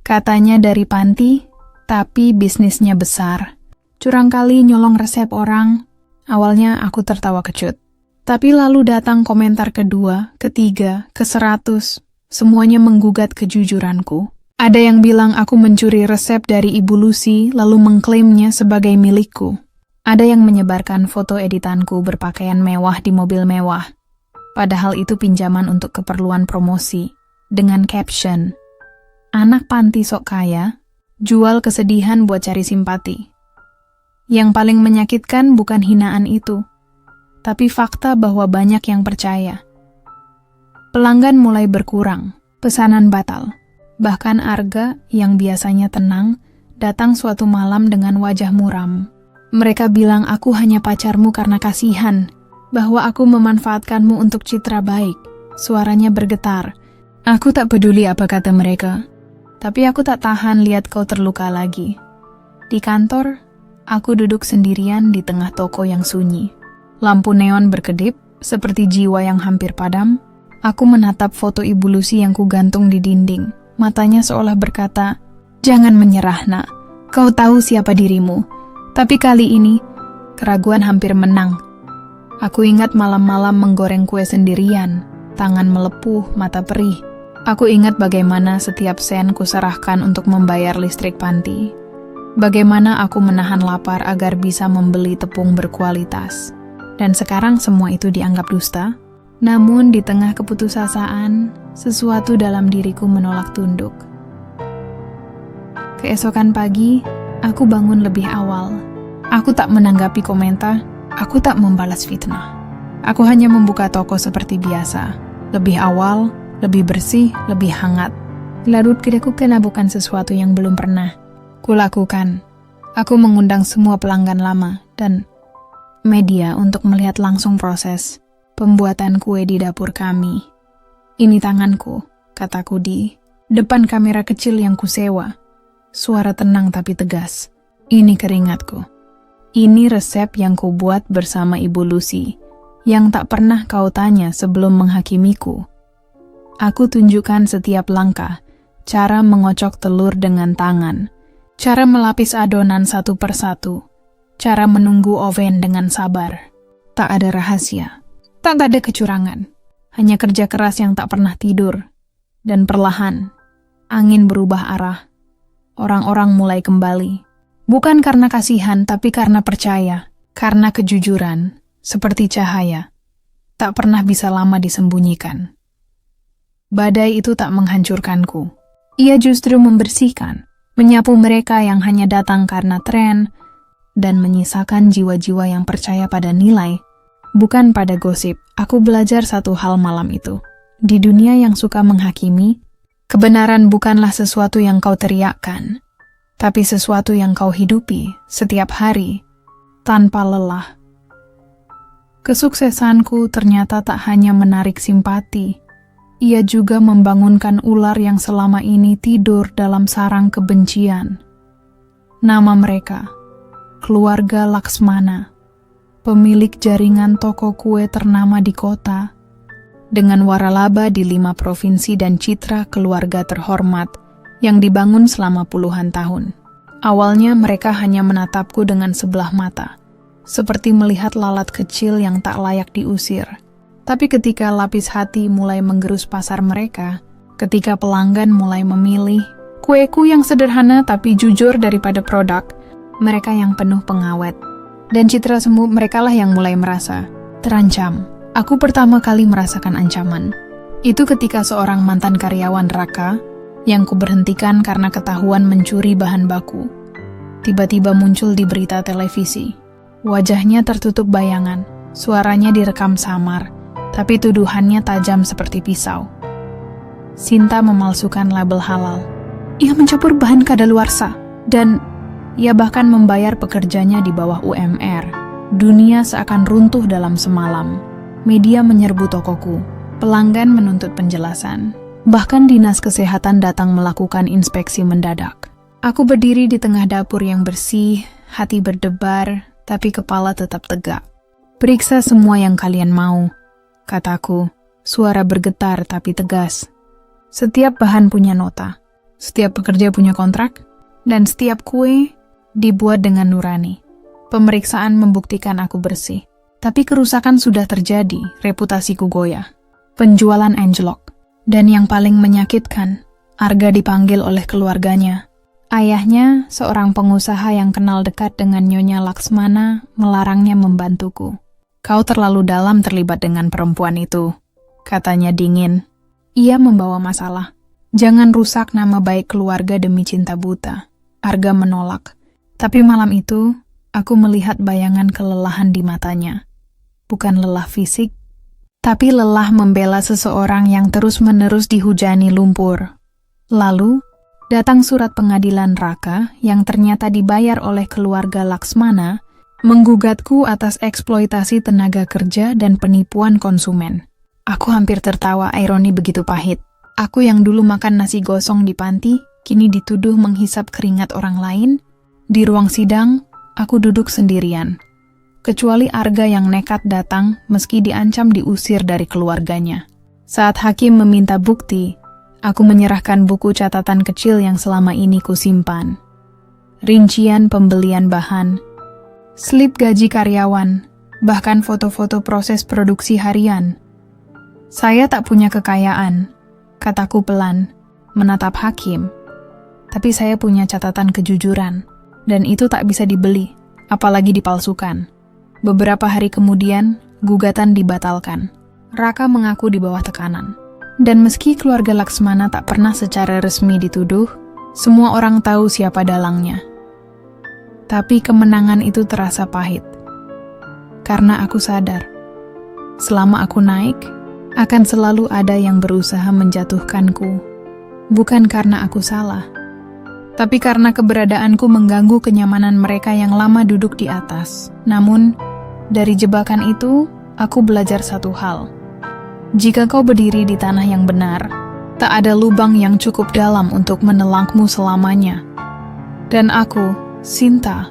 katanya dari panti, tapi bisnisnya besar. Curang kali nyolong resep orang. Awalnya aku tertawa kecut. Tapi lalu datang komentar kedua, ketiga, ke-100. Semuanya menggugat kejujuranku. Ada yang bilang aku mencuri resep dari Ibu Lucy lalu mengklaimnya sebagai milikku. Ada yang menyebarkan foto editanku berpakaian mewah di mobil mewah. Padahal itu pinjaman untuk keperluan promosi. Dengan caption, "Anak panti sok kaya, jual kesedihan buat cari simpati." Yang paling menyakitkan bukan hinaan itu, tapi fakta bahwa banyak yang percaya. Pelanggan mulai berkurang, pesanan batal. Bahkan Arga yang biasanya tenang, datang suatu malam dengan wajah muram. Mereka bilang aku hanya pacarmu karena kasihan, bahwa aku memanfaatkanmu untuk citra baik. Suaranya bergetar. Aku tak peduli apa kata mereka. Tapi aku tak tahan lihat kau terluka lagi. Di kantor, aku duduk sendirian di tengah toko yang sunyi. Lampu neon berkedip, seperti jiwa yang hampir padam. Aku menatap foto Ibu Lucy yang kugantung di dinding. Matanya seolah berkata, "Jangan menyerah, nak. Kau tahu siapa dirimu." Tapi kali ini, keraguan hampir menang. Aku ingat malam-malam menggoreng kue sendirian, tangan melepuh, mata perih. Aku ingat bagaimana setiap sen kuserahkan untuk membayar listrik panti. Bagaimana aku menahan lapar agar bisa membeli tepung berkualitas. Dan sekarang semua itu dianggap dusta. Namun di tengah keputusasaan, sesuatu dalam diriku menolak tunduk. Keesokan pagi, aku bangun lebih awal. Aku tak menanggapi komentar, aku tak membalas fitnah. Aku hanya membuka toko seperti biasa. Lebih awal, lebih bersih, lebih hangat. Larut kedakukan bukan sesuatu yang belum pernah kulakukan. Aku mengundang semua pelanggan lama dan media untuk melihat langsung proses pembuatan kue di dapur kami. "Ini tanganku," kataku di depan kamera kecil yang kusewa. Suara tenang tapi tegas. "Ini keringatku. Ini resep yang kubuat bersama Ibu Lucy, yang tak pernah kau tanya sebelum menghakimiku." Aku tunjukkan setiap langkah, cara mengocok telur dengan tangan, cara melapis adonan satu persatu, cara menunggu oven dengan sabar. Tak ada rahasia. Tak ada kecurangan, hanya kerja keras yang tak pernah tidur. Dan perlahan, angin berubah arah. orang-orang mulai kembali. Bukan karena kasihan, tapi karena percaya. Karena kejujuran, seperti cahaya, tak pernah bisa lama disembunyikan. Badai itu tak menghancurkanku. Ia justru membersihkan, menyapu mereka yang hanya datang karena tren, dan menyisakan jiwa-jiwa yang percaya pada nilai, bukan pada gosip. Aku belajar satu hal malam itu. Di dunia yang suka menghakimi, kebenaran bukanlah sesuatu yang kau teriakkan, tapi sesuatu yang kau hidupi setiap hari, tanpa lelah. Kesuksesanku ternyata tak hanya menarik simpati, ia juga membangunkan ular yang selama ini tidur dalam sarang kebencian. Nama mereka, keluarga Laksmana, pemilik jaringan toko kue ternama di kota, dengan waralaba di 5 provinsi dan citra keluarga terhormat yang dibangun selama puluhan tahun. Awalnya mereka hanya menatapku dengan sebelah mata, seperti melihat lalat kecil yang tak layak diusir. Tapi ketika lapis hati mulai menggerus pasar mereka, ketika pelanggan mulai memilih kueku yang sederhana tapi jujur daripada produk, mereka yang penuh pengawet, dan citra semu merekalah yang mulai merasa terancam. Aku pertama kali merasakan ancaman. Itu ketika seorang mantan karyawan Raka, yang kuberhentikan karena ketahuan mencuri bahan baku, tiba-tiba muncul di berita televisi. Wajahnya tertutup bayangan, suaranya direkam samar, tapi tuduhannya tajam seperti pisau. Sinta memalsukan label halal. Ia mencampur bahan kadaluarsa, dan ia bahkan membayar pekerjanya di bawah UMR. Dunia seakan runtuh dalam semalam. Media menyerbu tokoku, pelanggan menuntut penjelasan. Bahkan dinas kesehatan datang melakukan inspeksi mendadak. Aku berdiri di tengah dapur yang bersih, hati berdebar, tapi kepala tetap tegak. Periksa semua yang kalian mau, kataku, suara bergetar tapi tegas. Setiap bahan punya nota, setiap pekerja punya kontrak, dan setiap kue dibuat dengan nurani. Pemeriksaan membuktikan aku bersih. Tapi kerusakan sudah terjadi, reputasiku goyah. Penjualan anjlok. Dan yang paling menyakitkan, Arga dipanggil oleh keluarganya. Ayahnya, seorang pengusaha yang kenal dekat dengan Nyonya Laksmana, melarangnya membantuku. Kau terlalu dalam terlibat dengan perempuan itu, katanya dingin. Ia membawa masalah. Jangan rusak nama baik keluarga demi cinta buta. Arga menolak. Tapi malam itu, aku melihat bayangan kelelahan di matanya. Bukan lelah fisik, tapi lelah membela seseorang yang terus-menerus dihujani lumpur. Lalu, datang surat pengadilan Raka yang ternyata dibayar oleh keluarga Laksmana, menggugatku atas eksploitasi tenaga kerja dan penipuan konsumen. Aku hampir tertawa, ironi begitu pahit. Aku yang dulu makan nasi gosong di panti, kini dituduh menghisap keringat orang lain. Di ruang sidang, aku duduk sendirian. Kecuali Arga yang nekat datang meski diancam diusir dari keluarganya. Saat hakim meminta bukti, aku menyerahkan buku catatan kecil yang selama ini kusimpan. Rincian pembelian bahan, slip gaji karyawan, bahkan foto-foto proses produksi harian. Saya tak punya kekayaan, kataku pelan, menatap hakim. Tapi saya punya catatan kejujuran, dan itu tak bisa dibeli, apalagi dipalsukan. Beberapa hari kemudian, gugatan dibatalkan. Raka mengaku di bawah tekanan. Dan meski keluarga Laksmana tak pernah secara resmi dituduh, semua orang tahu siapa dalangnya. Tapi kemenangan itu terasa pahit. Karena aku sadar, selama aku naik, akan selalu ada yang berusaha menjatuhkanku. Bukan karena aku salah, tapi karena keberadaanku mengganggu kenyamanan mereka yang lama duduk di atas. Namun, dari jebakan itu, aku belajar satu hal. Jika kau berdiri di tanah yang benar, tak ada lubang yang cukup dalam untuk menelanmu selamanya. Dan aku, Sinta,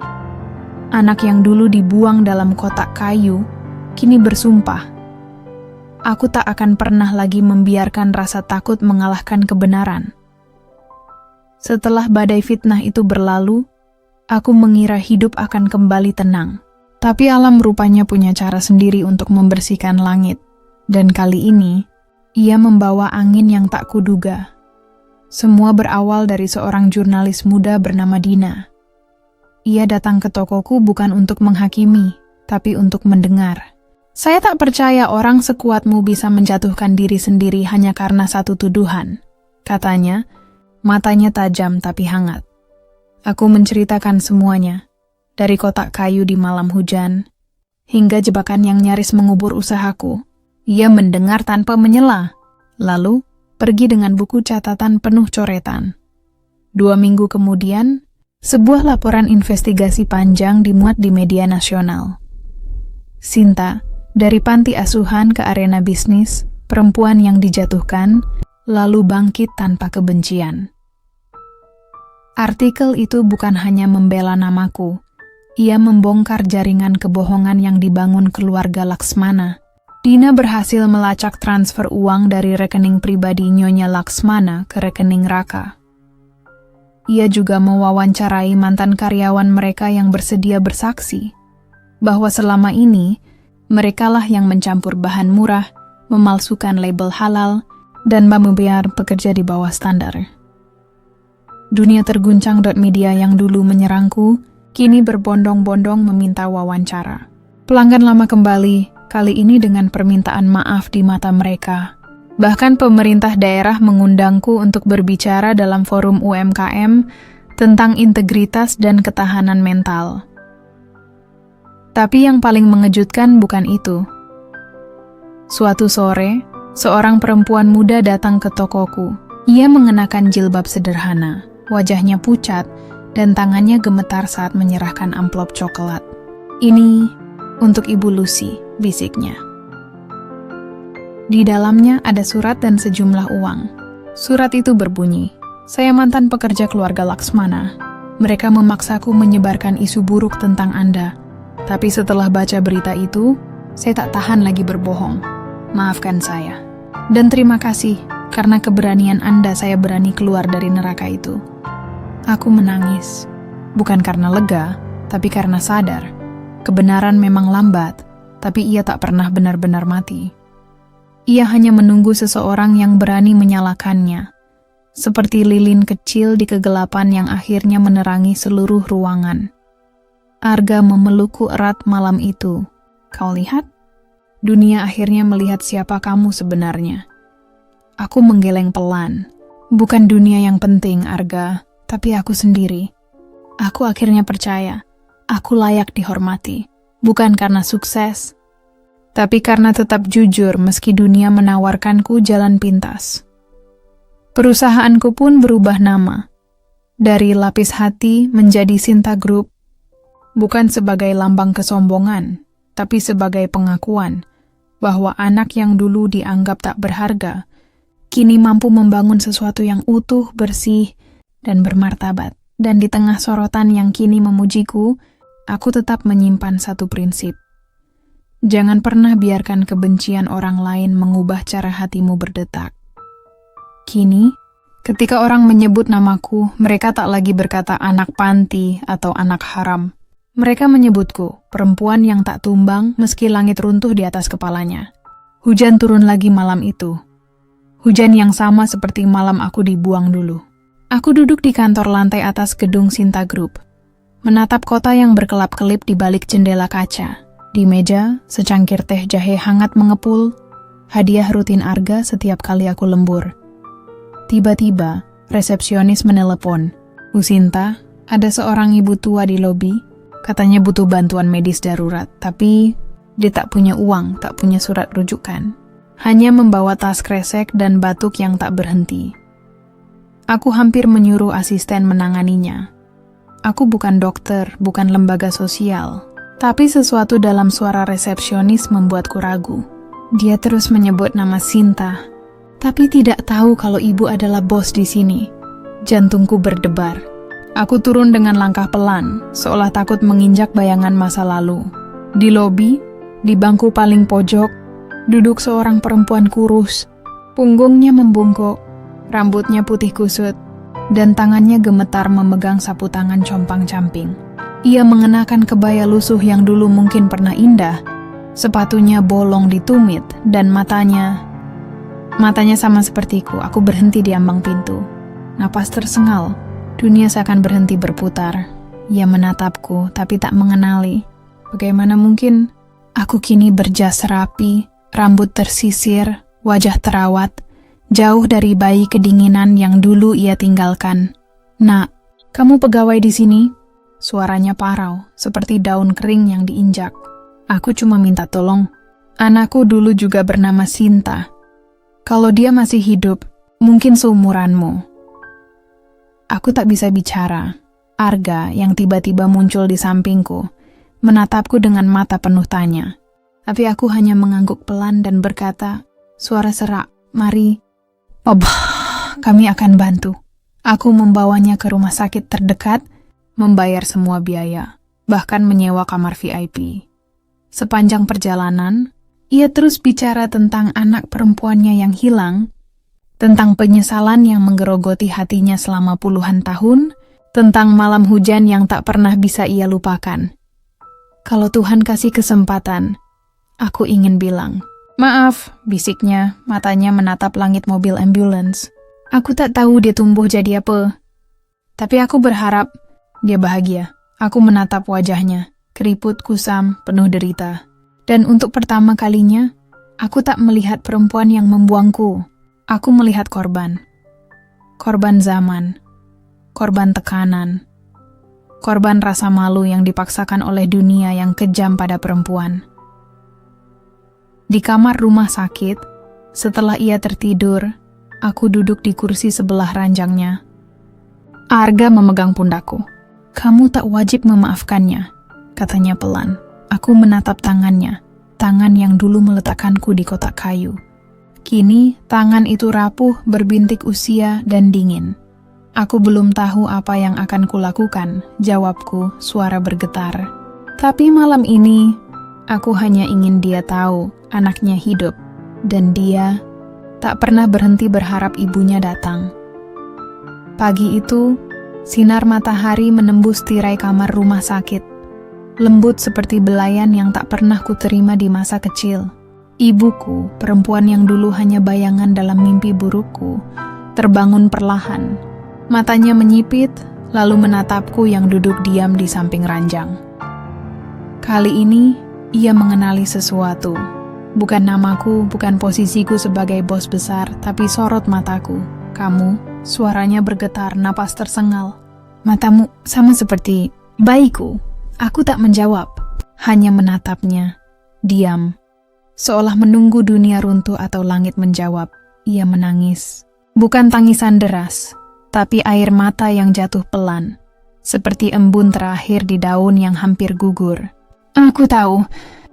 anak yang dulu dibuang dalam kotak kayu, kini bersumpah. Aku tak akan pernah lagi membiarkan rasa takut mengalahkan kebenaran. Setelah badai fitnah itu berlalu, aku mengira hidup akan kembali tenang. Tapi alam rupanya punya cara sendiri untuk membersihkan langit. Dan kali ini, ia membawa angin yang tak kuduga. Semua berawal dari seorang jurnalis muda bernama Dina. Ia datang ke tokoku bukan untuk menghakimi, tapi untuk mendengar. Saya tak percaya orang sekuatmu bisa menjatuhkan diri sendiri hanya karena satu tuduhan, katanya, matanya tajam tapi hangat. Aku menceritakan semuanya, dari kotak kayu di malam hujan, hingga jebakan yang nyaris mengubur usahaku. Ia mendengar tanpa menyela, lalu pergi dengan buku catatan penuh coretan. 2 minggu kemudian, sebuah laporan investigasi panjang dimuat di media nasional. Sinta, dari panti asuhan ke arena bisnis, perempuan yang dijatuhkan, lalu bangkit tanpa kebencian. Artikel itu bukan hanya membela namaku, ia membongkar jaringan kebohongan yang dibangun keluarga Laksmana. Dina berhasil melacak transfer uang dari rekening pribadi Nyonya Laksmana ke rekening Raka. Ia juga mewawancarai mantan karyawan mereka yang bersedia bersaksi bahwa selama ini merekalah yang mencampur bahan murah, memalsukan label halal, dan membiarkan pekerja di bawah standar. Dunia terguncang. Media yang dulu menyerangku, kini berbondong-bondong meminta wawancara. Pelanggan lama kembali, kali ini dengan permintaan maaf di mata mereka. Bahkan pemerintah daerah mengundangku untuk berbicara dalam forum UMKM tentang integritas dan ketahanan mental. Tapi yang paling mengejutkan bukan itu. Suatu sore, seorang perempuan muda datang ke tokoku. Ia mengenakan jilbab sederhana, wajahnya pucat, dan tangannya gemetar saat menyerahkan amplop coklat. "Ini untuk Ibu Lucy," bisiknya. Di dalamnya ada surat dan sejumlah uang. Surat itu berbunyi, "Saya mantan pekerja keluarga Laksmana. Mereka memaksaku menyebarkan isu buruk tentang Anda. Tapi setelah baca berita itu, saya tak tahan lagi berbohong. Maafkan saya. Dan terima kasih, karena keberanian Anda saya berani keluar dari neraka itu." Aku menangis. Bukan karena lega, tapi karena sadar. Kebenaran memang lambat, tapi ia tak pernah benar-benar mati. Ia hanya menunggu seseorang yang berani menyalakannya. Seperti lilin kecil di kegelapan yang akhirnya menerangi seluruh ruangan. Arga memelukku erat malam itu. "Kau lihat? Dunia akhirnya melihat siapa kamu sebenarnya." Aku menggeleng pelan. "Bukan dunia yang penting, Arga, tapi aku sendiri. Aku akhirnya percaya, aku layak dihormati. Bukan karena sukses, tapi karena tetap jujur meski dunia menawarkanku jalan pintas." Perusahaanku pun berubah nama. Dari Lapis Hati menjadi Sinta Group. Bukan sebagai lambang kesombongan, tapi sebagai pengakuan bahwa anak yang dulu dianggap tak berharga, kini mampu membangun sesuatu yang utuh, bersih, dan bermartabat. Dan di tengah sorotan yang kini memujiku, aku tetap menyimpan satu prinsip. Jangan pernah biarkan kebencian orang lain mengubah cara hatimu berdetak. Kini, ketika orang menyebut namaku, mereka tak lagi berkata anak panti atau anak haram. Mereka menyebutku perempuan yang tak tumbang meski langit runtuh di atas kepalanya. Hujan turun lagi malam itu. Hujan yang sama seperti malam aku dibuang dulu. Aku duduk di kantor lantai atas gedung Sinta Group, menatap kota yang berkelap-kelip di balik jendela kaca. Di meja, secangkir teh jahe hangat mengepul, hadiah rutin Arga setiap kali aku lembur. Tiba-tiba, resepsionis menelepon. "Bu Sinta, ada seorang ibu tua di lobi. Katanya butuh bantuan medis darurat, tapi dia tak punya uang, tak punya surat rujukan. Hanya membawa tas kresek dan batuk yang tak berhenti." Aku hampir menyuruh asisten menanganinya. Aku bukan dokter, bukan lembaga sosial. Tapi sesuatu dalam suara resepsionis membuatku ragu. Dia terus menyebut nama Sinta, tapi tidak tahu kalau ibu adalah bos di sini. Jantungku berdebar. Aku turun dengan langkah pelan, seolah takut menginjak bayangan masa lalu. Di lobi, di bangku paling pojok, duduk seorang perempuan kurus. Punggungnya membungkuk, rambutnya putih kusut, dan tangannya gemetar memegang sapu tangan compang-camping. Ia mengenakan kebaya lusuh yang dulu mungkin pernah indah, sepatunya bolong di tumit, dan matanya sama sepertiku. Aku berhenti di ambang pintu. Napas tersengal. Dunia seakan berhenti berputar. Ia menatapku, tapi tak mengenali. Bagaimana mungkin aku kini berjas rapi, rambut tersisir, wajah terawat, jauh dari bayi kedinginan yang dulu ia tinggalkan. "Nak, kamu pegawai di sini?" Suaranya parau, seperti daun kering yang diinjak. "Aku cuma minta tolong. Anakku dulu juga bernama Sinta. Kalau dia masih hidup, mungkin seumuranmu." Aku tak bisa bicara. Arga yang tiba-tiba muncul di sampingku, menatapku dengan mata penuh tanya. Tapi aku hanya mengangguk pelan dan berkata, suara serak, "Mari." Kami akan bantu." Aku membawanya ke rumah sakit terdekat, membayar semua biaya, bahkan menyewa kamar VIP. Sepanjang perjalanan, ia terus bicara tentang anak perempuannya yang hilang, tentang penyesalan yang menggerogoti hatinya selama puluhan tahun, tentang malam hujan yang tak pernah bisa ia lupakan. Kalau Tuhan kasih kesempatan, aku ingin bilang, "Maaf," bisiknya, matanya menatap langit mobil ambulans. Aku tak tahu dia tumbuh jadi apa. Tapi aku berharap dia bahagia. Aku menatap wajahnya, keriput kusam, penuh derita. Dan untuk pertama kalinya, aku tak melihat perempuan yang membuangku. Aku melihat korban. Korban zaman. Korban tekanan. Korban rasa malu yang dipaksakan oleh dunia yang kejam pada perempuan. Di kamar rumah sakit, setelah ia tertidur, aku duduk di kursi sebelah ranjangnya. Arga memegang pundakku. "Kamu tak wajib memaafkannya," katanya pelan. Aku menatap tangannya, tangan yang dulu meletakkanku di kotak kayu. Kini, tangan itu rapuh, berbintik usia, dan dingin. "Aku belum tahu apa yang akan kulakukan," jawabku, suara bergetar. "Tapi malam ini, aku hanya ingin dia tahu anaknya hidup, dan dia tak pernah berhenti berharap ibunya datang." Pagi itu, sinar matahari menembus tirai kamar rumah sakit, lembut seperti belayan yang tak pernah kuterima di masa kecil. Ibuku, perempuan yang dulu hanya bayangan dalam mimpi burukku, terbangun perlahan. Matanya menyipit, lalu menatapku yang duduk diam di samping ranjang. Kali ini, ia mengenali sesuatu. Bukan namaku, bukan posisiku sebagai bos besar, tapi sorot mataku. "Kamu," suaranya bergetar, napas tersengal. "Matamu sama seperti bayiku." Aku tak menjawab, hanya menatapnya, diam. Seolah menunggu dunia runtuh atau langit menjawab. Ia menangis. Bukan tangisan deras, tapi air mata yang jatuh pelan, seperti embun terakhir di daun yang hampir gugur. "Aku tahu,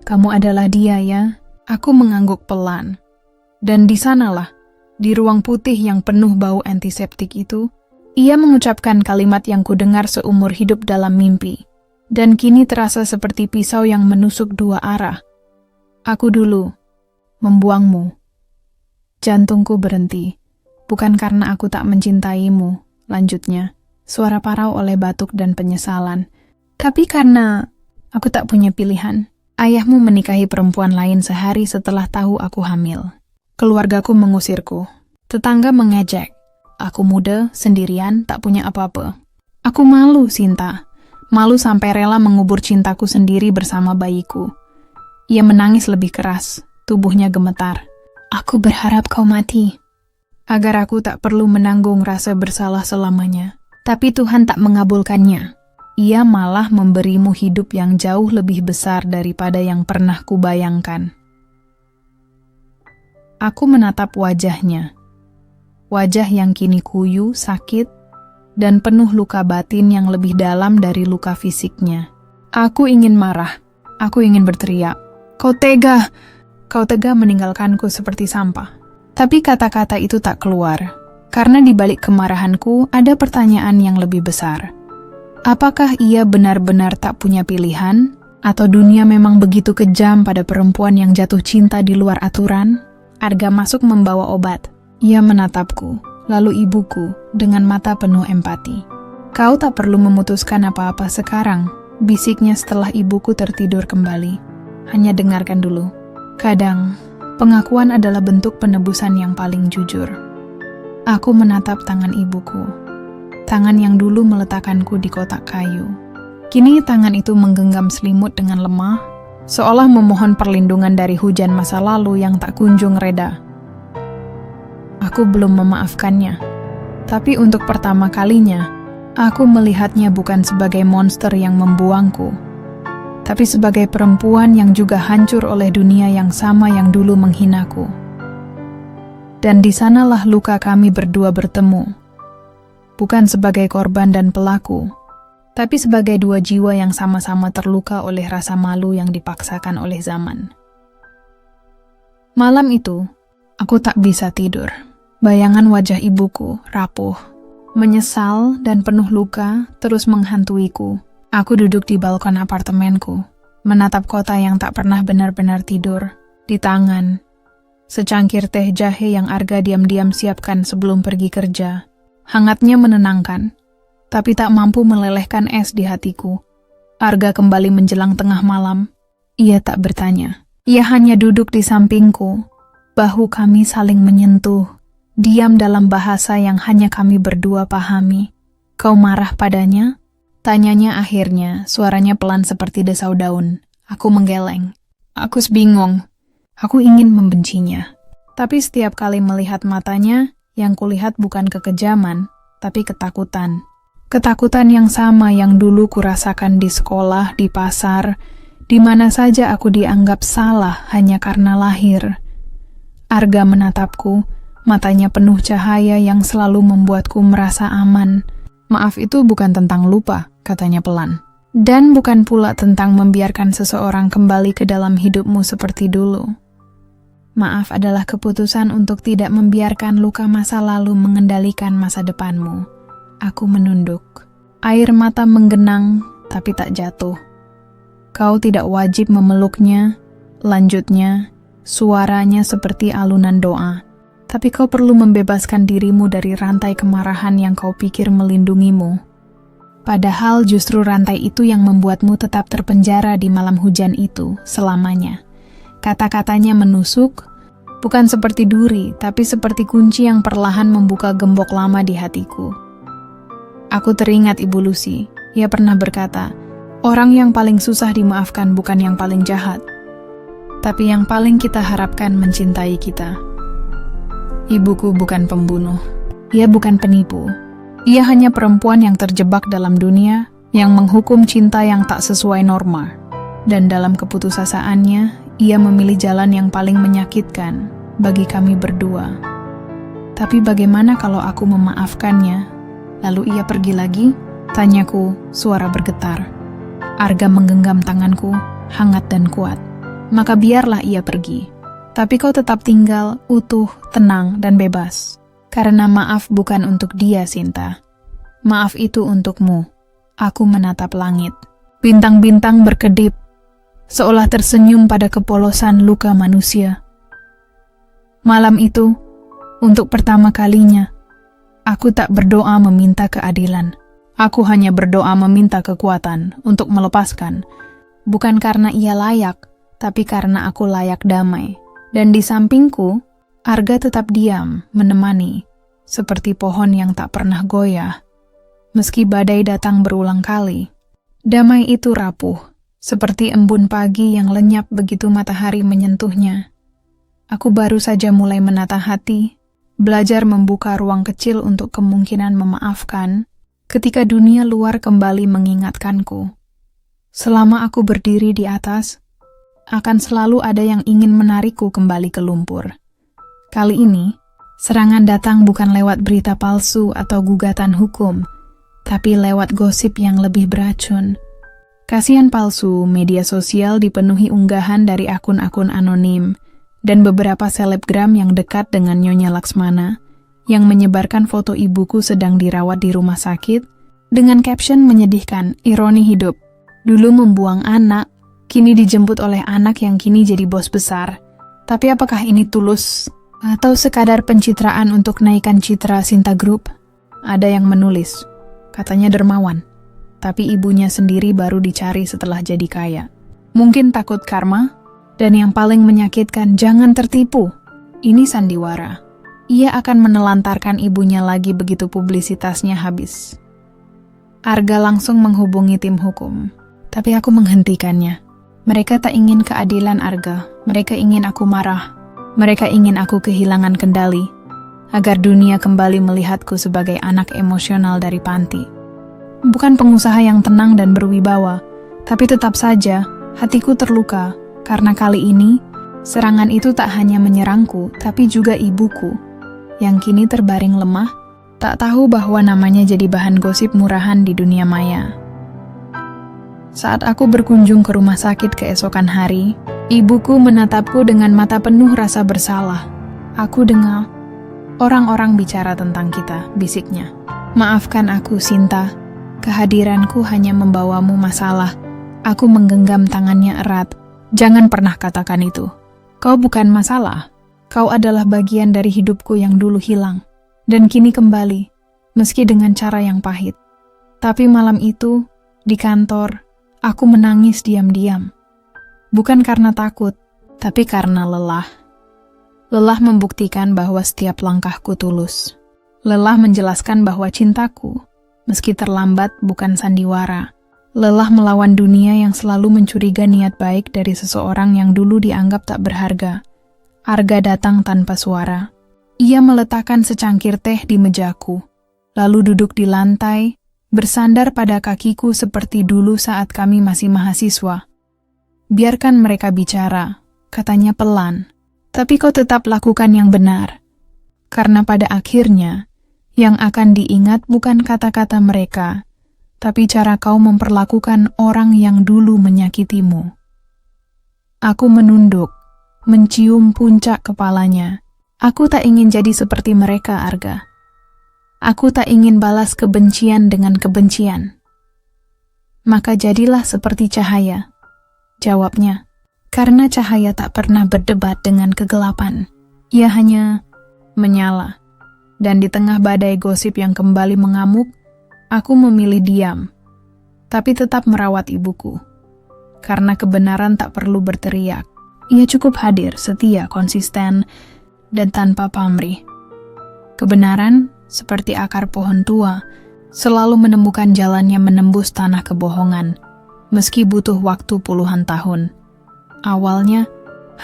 kamu adalah dia ya." Aku mengangguk pelan. Dan di sanalah, di ruang putih yang penuh bau antiseptik itu, ia mengucapkan kalimat yang kudengar seumur hidup dalam mimpi, dan kini terasa seperti pisau yang menusuk dua arah. "Aku dulu membuangmu." Jantungku berhenti. "Bukan karena aku tak mencintaimu," lanjutnya, suara parau oleh batuk dan penyesalan. "Tapi karena aku tak punya pilihan. Ayahmu menikahi perempuan lain sehari setelah tahu aku hamil. Keluargaku mengusirku. Tetangga mengejek. Aku muda, sendirian, tak punya apa-apa. Aku malu, Sinta. Malu sampai rela mengubur cintaku sendiri bersama bayiku." Ia menangis lebih keras, tubuhnya gemetar. "Aku berharap kau mati, agar aku tak perlu menanggung rasa bersalah selamanya. Tapi Tuhan tak mengabulkannya. Ia malah memberimu hidup yang jauh lebih besar daripada yang pernah kubayangkan." Aku menatap wajahnya. Wajah yang kini kuyu, sakit, dan penuh luka batin yang lebih dalam dari luka fisiknya. Aku ingin marah. Aku ingin berteriak. Kau tega meninggalkanku seperti sampah." Tapi kata-kata itu tak keluar, karena di balik kemarahanku ada pertanyaan yang lebih besar. Apakah ia benar-benar tak punya pilihan? Atau dunia memang begitu kejam pada perempuan yang jatuh cinta di luar aturan? Arga masuk membawa obat. Ia menatapku, lalu ibuku, dengan mata penuh empati. "Kau tak perlu memutuskan apa-apa sekarang," bisiknya setelah ibuku tertidur kembali. "Hanya dengarkan dulu. Kadang, pengakuan adalah bentuk penebusan yang paling jujur." Aku menatap tangan ibuku. Tangan yang dulu meletakkanku di kotak kayu. Kini tangan itu menggenggam selimut dengan lemah, seolah memohon perlindungan dari hujan masa lalu yang tak kunjung reda. Aku belum memaafkannya, tapi untuk pertama kalinya, aku melihatnya bukan sebagai monster yang membuangku, tapi sebagai perempuan yang juga hancur oleh dunia yang sama yang dulu menghinaku. Dan di sanalah luka kami berdua bertemu. Bukan sebagai korban dan pelaku, tapi sebagai dua jiwa yang sama-sama terluka oleh rasa malu yang dipaksakan oleh zaman. Malam itu, aku tak bisa tidur. Bayangan wajah ibuku, rapuh, menyesal dan penuh luka, terus menghantuiku. Aku duduk di balkon apartemenku, menatap kota yang tak pernah benar-benar tidur. Di tangan, secangkir teh jahe yang Arga diam-diam siapkan sebelum pergi kerja. Hangatnya menenangkan, tapi tak mampu melelehkan es di hatiku. Arga kembali menjelang tengah malam. Ia tak bertanya. Ia hanya duduk di sampingku. Bahu kami saling menyentuh. Diam dalam bahasa yang hanya kami berdua pahami. Kau marah padanya? Tanyanya akhirnya, suaranya pelan seperti desau daun. Aku menggeleng. Aku bingung. Aku ingin membencinya. Tapi setiap kali melihat matanya, yang kulihat bukan kekejaman, tapi ketakutan. Ketakutan yang sama yang dulu kurasakan di sekolah, di pasar, di mana saja aku dianggap salah hanya karena lahir. Arga menatapku, matanya penuh cahaya yang selalu membuatku merasa aman. Maaf itu bukan tentang lupa, katanya pelan. Dan bukan pula tentang membiarkan seseorang kembali ke dalam hidupmu seperti dulu. Maaf adalah keputusan untuk tidak membiarkan luka masa lalu mengendalikan masa depanmu. Aku menunduk. Air mata menggenang, tapi tak jatuh. Kau tidak wajib memeluknya. Lanjutnya, suaranya seperti alunan doa. Tapi kau perlu membebaskan dirimu dari rantai kemarahan yang kau pikir melindungimu. Padahal justru rantai itu yang membuatmu tetap terpenjara di malam hujan itu selamanya. Kata-katanya menusuk, bukan seperti duri, tapi seperti kunci yang perlahan membuka gembok lama di hatiku. Aku teringat Ibu Lucy. Ia pernah berkata, orang yang paling susah dimaafkan bukan yang paling jahat, tapi yang paling kita harapkan mencintai kita. Ibuku bukan pembunuh. Ia bukan penipu. Ia hanya perempuan yang terjebak dalam dunia, yang menghukum cinta yang tak sesuai norma. Dan dalam keputusasaannya, ia memilih jalan yang paling menyakitkan bagi kami berdua. Tapi bagaimana kalau aku memaafkannya, lalu ia pergi lagi? Tanyaku, suara bergetar. Arga menggenggam tanganku, hangat dan kuat. Maka biarlah ia pergi. Tapi kau tetap tinggal, utuh, tenang, dan bebas. Karena maaf bukan untuk dia, Sinta. Maaf itu untukmu. Aku menatap langit. Bintang-bintang berkedip, seolah tersenyum pada kepolosan luka manusia. Malam itu, untuk pertama kalinya, aku tak berdoa meminta keadilan. Aku hanya berdoa meminta kekuatan untuk melepaskan. Bukan karena ia layak, tapi karena aku layak damai. Dan di sampingku, Arga tetap diam, menemani, seperti pohon yang tak pernah goyah. Meski badai datang berulang kali, damai itu rapuh, seperti embun pagi yang lenyap begitu matahari menyentuhnya. Aku baru saja mulai menata hati, belajar membuka ruang kecil untuk kemungkinan memaafkan, ketika dunia luar kembali mengingatkanku. Selama aku berdiri di atas, akan selalu ada yang ingin menarikku kembali ke lumpur. Kali ini, serangan datang bukan lewat berita palsu atau gugatan hukum, tapi lewat gosip yang lebih beracun. Kasihan palsu, media sosial dipenuhi unggahan dari akun-akun anonim, dan beberapa selebgram yang dekat dengan Nyonya Laksmana, yang menyebarkan foto ibuku sedang dirawat di rumah sakit, dengan caption menyedihkan, ironi hidup. Dulu membuang anak, kini dijemput oleh anak yang kini jadi bos besar. Tapi apakah ini tulus? Atau sekadar pencitraan untuk naikkan citra Sinta Group? Ada yang menulis, katanya dermawan. Tapi ibunya sendiri baru dicari setelah jadi kaya. Mungkin takut karma? Dan yang paling menyakitkan, jangan tertipu. Ini sandiwara. ia akan menelantarkan ibunya lagi begitu publisitasnya habis. Arga langsung menghubungi tim hukum, tapi aku menghentikannya. Mereka tak ingin keadilan, Arga. Mereka ingin aku marah. Mereka ingin aku kehilangan kendali, agar dunia kembali melihatku sebagai anak emosional dari panti. Bukan pengusaha yang tenang dan berwibawa, tapi tetap saja hatiku terluka, karena kali ini serangan itu tak hanya menyerangku, tapi juga ibuku, yang kini terbaring lemah, tak tahu bahwa namanya jadi bahan gosip murahan di dunia maya. Saat aku berkunjung ke rumah sakit keesokan hari, ibuku menatapku dengan mata penuh rasa bersalah. Aku dengar orang-orang bicara tentang kita, bisiknya. Maafkan aku, Sinta. Kehadiranku hanya membawamu masalah. Aku menggenggam tangannya erat. Jangan pernah katakan itu. Kau bukan masalah. Kau adalah bagian dari hidupku yang dulu hilang, dan kini kembali, meski dengan cara yang pahit. Tapi malam itu, di kantor, aku menangis diam-diam. Bukan karena takut, tapi karena lelah. Lelah membuktikan bahwa setiap langkahku tulus. Lelah menjelaskan bahwa cintaku, meski terlambat, bukan sandiwara. Lelah melawan dunia yang selalu mencuriga niat baik dari seseorang yang dulu dianggap tak berharga. Arga datang tanpa suara. Ia meletakkan secangkir teh di mejaku, lalu duduk di lantai, bersandar pada kakiku seperti dulu saat kami masih mahasiswa. Biarkan mereka bicara, katanya pelan, tapi kau tetap lakukan yang benar. Karena pada akhirnya, yang akan diingat bukan kata-kata mereka, tapi cara kau memperlakukan orang yang dulu menyakitimu. Aku menunduk, mencium puncak kepalanya. Aku tak ingin jadi seperti mereka, Arga. Aku tak ingin balas kebencian dengan kebencian. Maka jadilah seperti cahaya, jawabnya. Karena cahaya tak pernah berdebat dengan kegelapan. Ia hanya menyala. Dan di tengah badai gosip yang kembali mengamuk, aku memilih diam, tapi tetap merawat ibuku. Karena kebenaran tak perlu berteriak. Ia cukup hadir, setia, konsisten, dan tanpa pamrih. Kebenaran, seperti akar pohon tua, selalu menemukan jalannya menembus tanah kebohongan, meski butuh waktu puluhan tahun. Awalnya,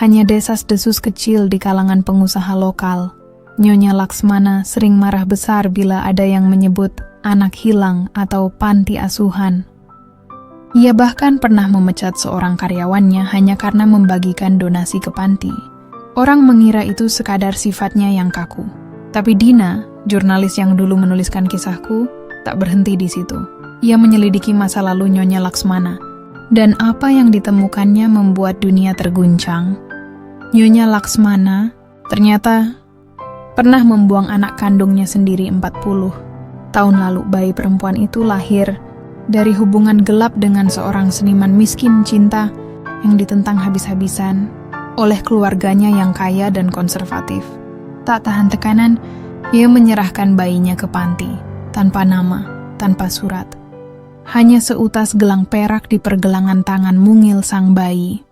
hanya desas-desus kecil di kalangan pengusaha lokal. Nyonya Laksmana sering marah besar bila ada yang menyebut anak hilang atau panti asuhan. Ia bahkan pernah memecat seorang karyawannya hanya karena membagikan donasi ke panti. Orang mengira itu sekadar sifatnya yang kaku. Tapi Dina, jurnalis yang dulu menuliskan kisahku, tak berhenti di situ. Ia menyelidiki masa lalu Nyonya Laksmana, dan apa yang ditemukannya membuat dunia terguncang. Nyonya Laksmana ternyata pernah membuang anak kandungnya sendiri 40 tahun lalu. Bayi perempuan itu lahir dari hubungan gelap dengan seorang seniman miskin cinta yang ditentang habis-habisan oleh keluarganya yang kaya dan konservatif. Tak tahan tekanan, ia menyerahkan bayinya ke panti, tanpa nama, tanpa surat. Hanya seutas gelang perak di pergelangan tangan mungil sang bayi.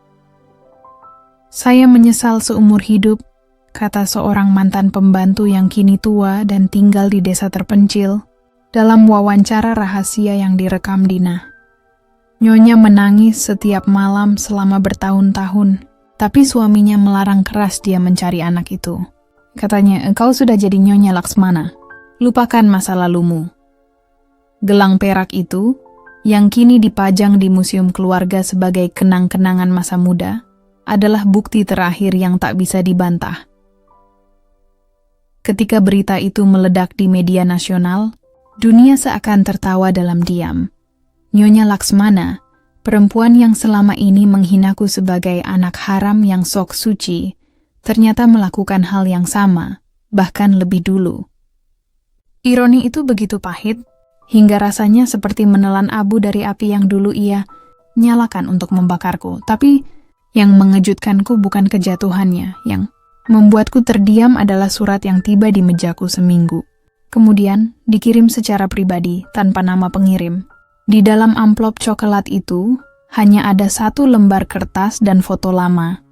Saya menyesal seumur hidup, kata seorang mantan pembantu yang kini tua dan tinggal di desa terpencil, dalam wawancara rahasia yang direkam Dina. Nyonya menangis setiap malam selama bertahun-tahun, tapi suaminya melarang keras dia mencari anak itu. Katanya, engkau sudah jadi Nyonya Laksmana, lupakan masa lalumu. Gelang perak itu, yang kini dipajang di museum keluarga sebagai kenang-kenangan masa muda, adalah bukti terakhir yang tak bisa dibantah. Ketika berita itu meledak di media nasional, dunia seakan tertawa dalam diam. Nyonya Laksmana, perempuan yang selama ini menghinaku sebagai anak haram yang sok suci, ternyata melakukan hal yang sama, bahkan lebih dulu. Ironi itu begitu pahit, hingga rasanya seperti menelan abu dari api yang dulu ia nyalakan untuk membakarku. Tapi yang mengejutkanku bukan kejatuhannya, yang membuatku terdiam adalah surat yang tiba di mejaku seminggu. Kemudian dikirim secara pribadi tanpa nama pengirim. Di dalam amplop coklat itu hanya ada satu lembar kertas dan foto lama.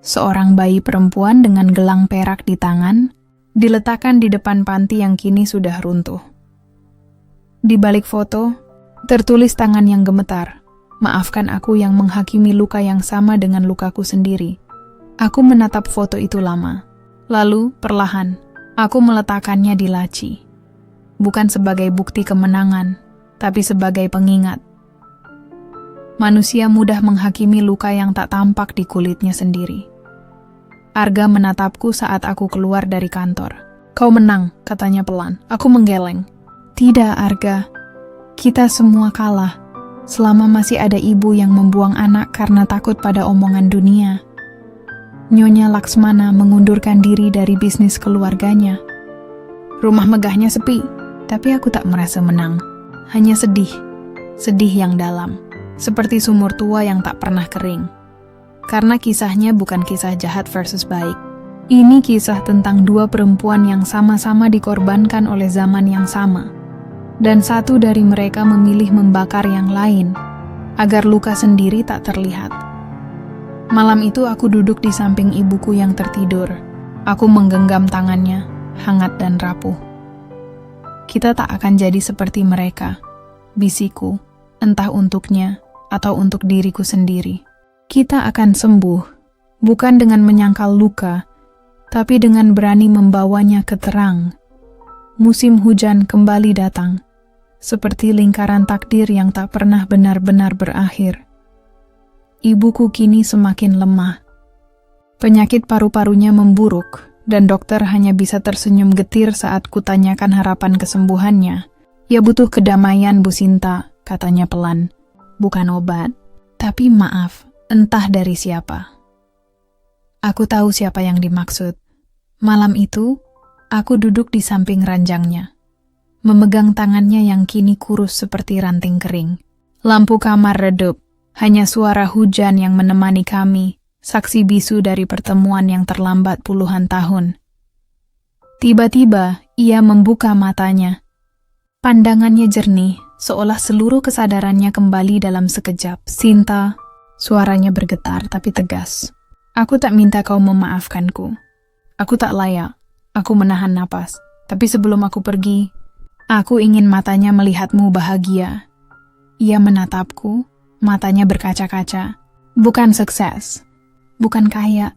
Seorang bayi perempuan dengan gelang perak di tangan, diletakkan di depan panti yang kini sudah runtuh. Di balik foto, tertulis tangan yang gemetar. Maafkan aku yang menghakimi luka yang sama dengan lukaku sendiri. Aku menatap foto itu lama. Lalu, perlahan, aku meletakkannya di laci. Bukan sebagai bukti kemenangan, tapi sebagai pengingat. Manusia mudah menghakimi luka yang tak tampak di kulitnya sendiri. Arga menatapku saat aku keluar dari kantor. Kau menang, katanya pelan. Aku menggeleng. Tidak, Arga. Kita semua kalah. Selama masih ada ibu yang membuang anak karena takut pada omongan dunia. Nyonya Laksmana mengundurkan diri dari bisnis keluarganya. Rumah megahnya sepi, tapi aku tak merasa menang. Hanya sedih. Sedih yang dalam. Seperti sumur tua yang tak pernah kering. Karena kisahnya bukan kisah jahat versus baik. Ini kisah tentang dua perempuan yang sama-sama dikorbankan oleh zaman yang sama. Dan satu dari mereka memilih membakar yang lain, agar luka sendiri tak terlihat. Malam itu aku duduk di samping ibuku yang tertidur. Aku menggenggam tangannya, hangat dan rapuh. Kita tak akan jadi seperti mereka, bisiku, entah untuknya atau untuk diriku sendiri. Kita akan sembuh, bukan dengan menyangkal luka, tapi dengan berani membawanya ke terang. Musim hujan kembali datang, seperti lingkaran takdir yang tak pernah benar-benar berakhir. Ibuku kini semakin lemah. Penyakit paru-parunya memburuk, dan dokter hanya bisa tersenyum getir saat kutanyakan harapan kesembuhannya. Ya butuh kedamaian, Bu Sinta, katanya pelan. Bukan obat, tapi maaf, entah dari siapa. Aku tahu siapa yang dimaksud. Malam itu, aku duduk di samping ranjangnya, memegang tangannya yang kini kurus seperti ranting kering. Lampu kamar redup, hanya suara hujan yang menemani kami, saksi bisu dari pertemuan yang terlambat puluhan tahun. Tiba-tiba, ia membuka matanya. Pandangannya jernih, seolah seluruh kesadarannya kembali dalam sekejap. Sinta, suaranya bergetar tapi tegas. Aku tak minta kau memaafkanku. Aku tak layak. Aku menahan napas. Tapi sebelum aku pergi, aku ingin matanya melihatmu bahagia. Ia menatapku, matanya berkaca-kaca. Bukan sukses, bukan kaya,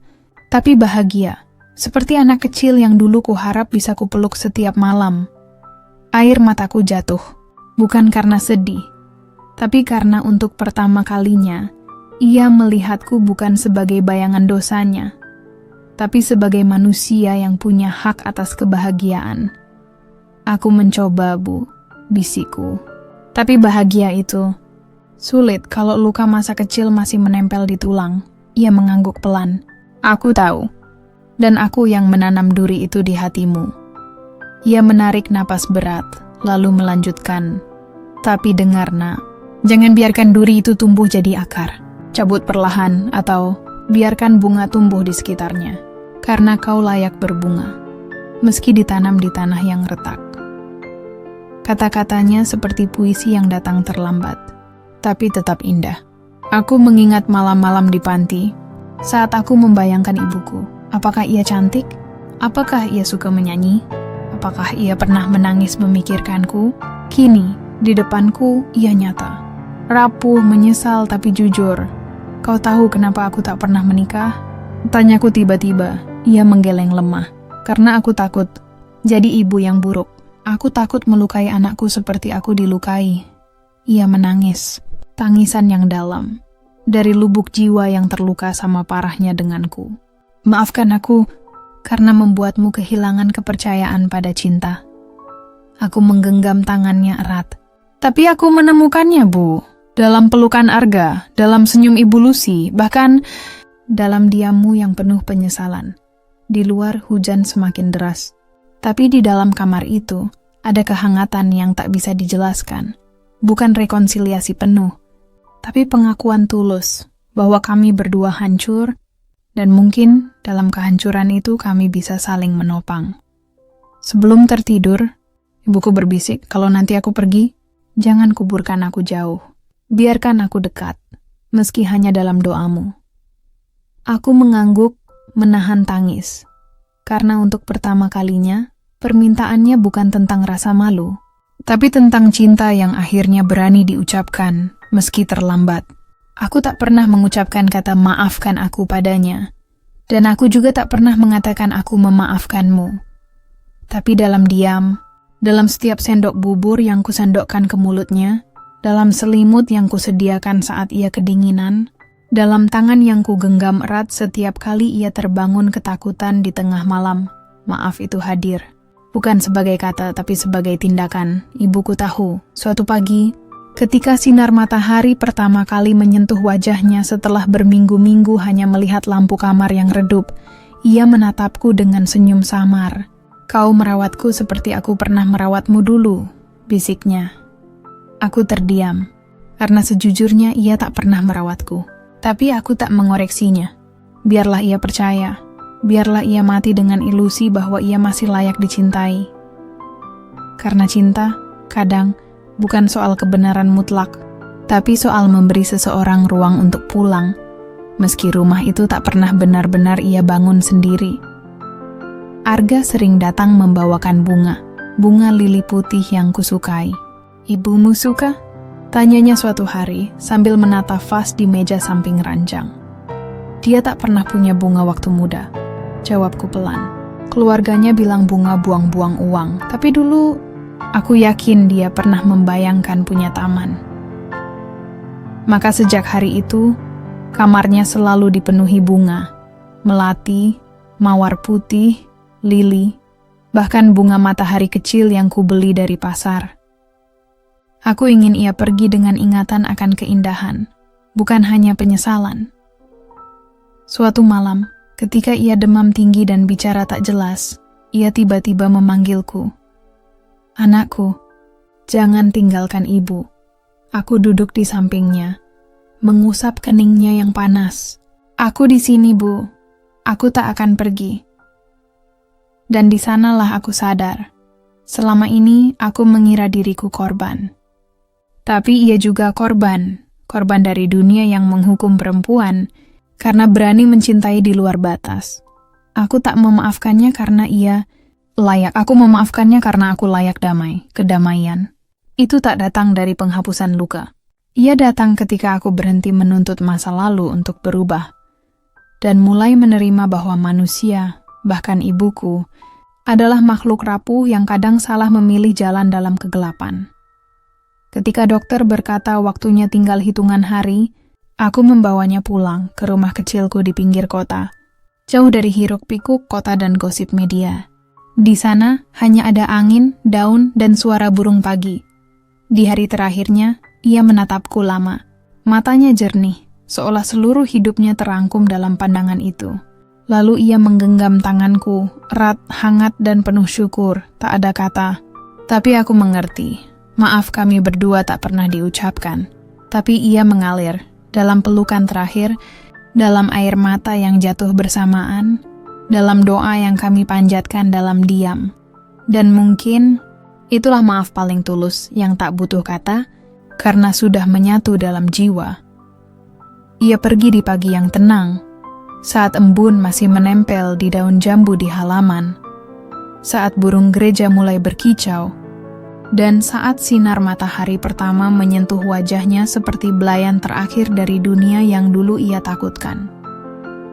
tapi bahagia. Seperti anak kecil yang dulu kuharap bisa kupeluk setiap malam. Air mataku jatuh, bukan karena sedih, tapi karena untuk pertama kalinya, ia melihatku bukan sebagai bayangan dosanya, tapi sebagai manusia yang punya hak atas kebahagiaan. Aku mencoba, Bu, bisikku. Tapi bahagia itu sulit kalau luka masa kecil masih menempel di tulang. Ia mengangguk pelan. Aku tahu. Dan aku yang menanam duri itu di hatimu. Ia menarik napas berat, lalu melanjutkan. Tapi dengar, nak. Jangan biarkan duri itu tumbuh jadi akar. Cabut perlahan atau biarkan bunga tumbuh di sekitarnya. Karena kau layak berbunga. Meski ditanam di tanah yang retak. Kata-katanya seperti puisi yang datang terlambat, tapi tetap indah. Aku mengingat malam-malam di panti, saat aku membayangkan ibuku. Apakah ia cantik? Apakah ia suka menyanyi? Apakah ia pernah menangis memikirkanku? Kini, di depanku, ia nyata. Rapuh, menyesal, tapi jujur. Kau tahu kenapa aku tak pernah menikah? Tanyaku tiba-tiba, ia menggeleng lemah. Karena aku takut jadi ibu yang buruk. Aku takut melukai anakku seperti aku dilukai. Ia menangis, tangisan yang dalam, dari lubuk jiwa yang terluka sama parahnya denganku. Maafkan aku, karena membuatmu kehilangan kepercayaan pada cinta. Aku menggenggam tangannya erat. Tapi aku menemukannya, Bu. Dalam pelukan Arga, dalam senyum Ibu Lucy, bahkan dalam diammu yang penuh penyesalan. Di luar hujan semakin deras. Tapi di dalam kamar itu, ada kehangatan yang tak bisa dijelaskan. Bukan rekonsiliasi penuh, tapi pengakuan tulus bahwa kami berdua hancur, dan mungkin dalam kehancuran itu kami bisa saling menopang. Sebelum tertidur, ibuku berbisik, kalau nanti aku pergi, jangan kuburkan aku jauh. Biarkan aku dekat, meski hanya dalam doamu. Aku mengangguk, menahan tangis. karena untuk pertama kalinya, permintaannya bukan tentang rasa malu, tapi tentang cinta yang akhirnya berani diucapkan, meski terlambat. Aku tak pernah mengucapkan kata maafkan aku padanya, dan aku juga tak pernah mengatakan aku memaafkanmu. Tapi dalam diam, dalam setiap sendok bubur yang kusendokkan ke mulutnya, dalam selimut yang kusediakan saat ia kedinginan, dalam tangan yang kugenggam erat setiap kali ia terbangun ketakutan di tengah malam, maaf itu hadir. Bukan sebagai kata, tapi sebagai tindakan. Ibuku tahu, suatu pagi, ketika sinar matahari pertama kali menyentuh wajahnya setelah berminggu-minggu hanya melihat lampu kamar yang redup, ia menatapku dengan senyum samar. Kau merawatku seperti aku pernah merawatmu dulu, bisiknya. Aku terdiam, karena sejujurnya ia tak pernah merawatku. Tapi aku tak mengoreksinya. Biarlah ia percaya. Biarlah ia mati dengan ilusi bahwa ia masih layak dicintai. Karena cinta, kadang, bukan soal kebenaran mutlak, tapi soal memberi seseorang ruang untuk pulang, meski rumah itu tak pernah benar-benar ia bangun sendiri. Arga sering datang membawakan bunga lili putih yang kusukai. Ibumu suka? Tanyanya suatu hari sambil menata vas di meja samping ranjang. Dia tak pernah punya bunga waktu muda. Jawabku pelan. Keluarganya bilang bunga buang-buang uang, tapi dulu aku yakin dia pernah membayangkan punya taman. Maka sejak hari itu, kamarnya selalu dipenuhi bunga. Melati, mawar putih, lili, bahkan bunga matahari kecil yang kubeli dari pasar. Aku ingin ia pergi dengan ingatan akan keindahan, bukan hanya penyesalan. Suatu malam, ketika ia demam tinggi dan bicara tak jelas, ia tiba-tiba memanggilku. Anakku, jangan tinggalkan ibu. Aku duduk di sampingnya, mengusap keningnya yang panas. Aku di sini, Bu. Aku tak akan pergi. Dan di sanalah aku sadar. Selama ini aku mengira diriku korban. Tapi ia juga korban dari dunia yang menghukum perempuan karena berani mencintai di luar batas. Aku tak memaafkannya karena ia layak. Aku memaafkannya karena aku layak damai, kedamaian. Itu tak datang dari penghapusan luka. Ia datang ketika aku berhenti menuntut masa lalu untuk berubah, dan mulai menerima bahwa manusia, bahkan ibuku, adalah makhluk rapuh yang kadang salah memilih jalan dalam kegelapan. Ketika dokter berkata waktunya tinggal hitungan hari, aku membawanya pulang ke rumah kecilku di pinggir kota, jauh dari hiruk-pikuk kota dan gosip media. Di sana hanya ada angin, daun, dan suara burung pagi. Di hari terakhirnya, ia menatapku lama. Matanya jernih, seolah seluruh hidupnya terangkum dalam pandangan itu. Lalu ia menggenggam tanganku, erat, hangat, dan penuh syukur. Tak ada kata. Tapi aku mengerti. Maaf kami berdua tak pernah diucapkan, tapi ia mengalir dalam pelukan terakhir, dalam air mata yang jatuh bersamaan, dalam doa yang kami panjatkan dalam diam. Dan mungkin itulah maaf paling tulus yang tak butuh kata, karena sudah menyatu dalam jiwa. Ia pergi di pagi yang tenang, saat embun masih menempel di daun jambu di halaman, saat burung gereja mulai berkicau, dan saat sinar matahari pertama menyentuh wajahnya seperti belayan terakhir dari dunia yang dulu ia takutkan.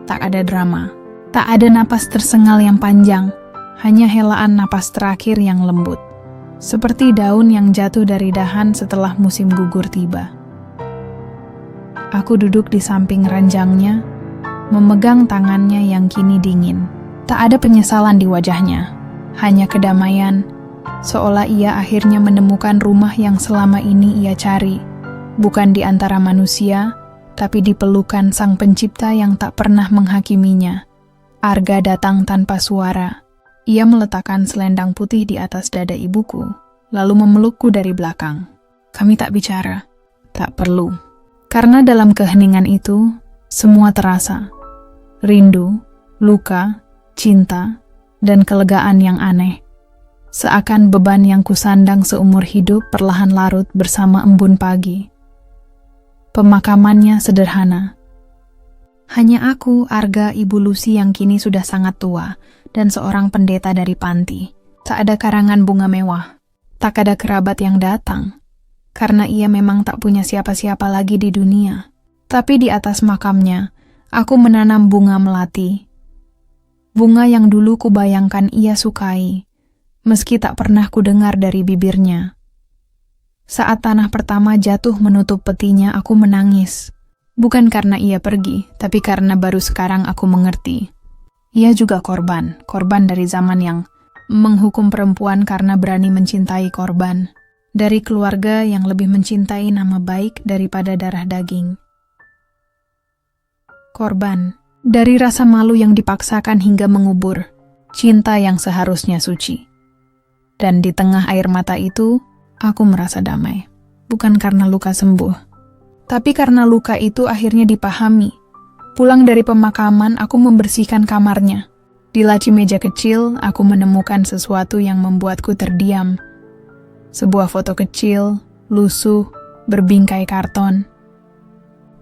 Tak ada drama, tak ada napas tersengal yang panjang, hanya helaan napas terakhir yang lembut, seperti daun yang jatuh dari dahan setelah musim gugur tiba. Aku duduk di samping ranjangnya, memegang tangannya yang kini dingin. Tak ada penyesalan di wajahnya, hanya kedamaian, seolah ia akhirnya menemukan rumah yang selama ini ia cari, bukan di antara manusia, tapi di pelukan sang pencipta yang tak pernah menghakiminya. Arga datang tanpa suara. Ia meletakkan selendang putih di atas dada ibuku, lalu memelukku dari belakang. Kami tak bicara, tak perlu. Karena dalam keheningan itu, semua terasa. Rindu, luka, cinta, dan kelegaan yang aneh. Seakan beban yang kusandang seumur hidup perlahan larut bersama embun pagi. Pemakamannya sederhana. Hanya aku, Arga, Ibu Lucy yang kini sudah sangat tua, dan seorang pendeta dari panti. Tak ada karangan bunga mewah, tak ada kerabat yang datang, karena ia memang tak punya siapa-siapa lagi di dunia. Tapi di atas makamnya, aku menanam bunga melati. Bunga yang dulu kubayangkan ia sukai, meski tak pernah kudengar dari bibirnya. Saat tanah pertama jatuh menutup petinya, aku menangis. Bukan karena ia pergi, tapi karena baru sekarang aku mengerti. Ia juga korban dari zaman yang menghukum perempuan karena berani mencintai korban. Dari keluarga yang lebih mencintai nama baik daripada darah daging. Korban dari rasa malu yang dipaksakan hingga mengubur cinta yang seharusnya suci. Dan di tengah air mata itu, aku merasa damai. Bukan karena luka sembuh, tapi karena luka itu akhirnya dipahami. Pulang dari pemakaman, aku membersihkan kamarnya. Di laci meja kecil, aku menemukan sesuatu yang membuatku terdiam. Sebuah foto kecil, lusuh, berbingkai karton.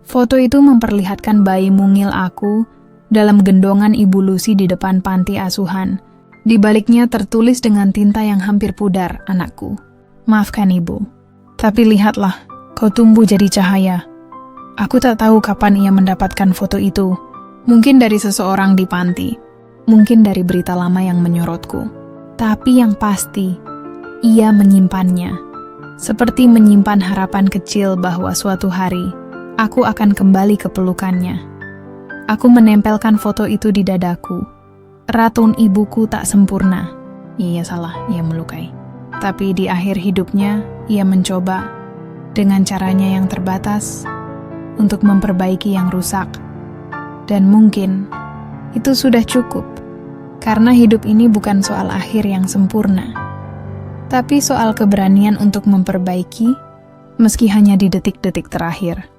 Foto itu memperlihatkan bayi mungil aku dalam gendongan Ibu Lucy di depan panti asuhan. Di baliknya tertulis dengan tinta yang hampir pudar, "Anakku, maafkan ibu. Tapi lihatlah, kau tumbuh jadi cahaya." Aku tak tahu kapan ia mendapatkan foto itu. Mungkin dari seseorang di panti. Mungkin dari berita lama yang menyorotku. Tapi yang pasti, ia menyimpannya. Seperti menyimpan harapan kecil bahwa suatu hari, aku akan kembali ke pelukannya. Aku menempelkan foto itu di dadaku. Ratun ibuku tak sempurna. Iya salah, ia melukai. Tapi di akhir hidupnya, ia mencoba dengan caranya yang terbatas untuk memperbaiki yang rusak. Dan mungkin itu sudah cukup, karena hidup ini bukan soal akhir yang sempurna, tapi soal keberanian untuk memperbaiki, meski hanya di detik-detik terakhir.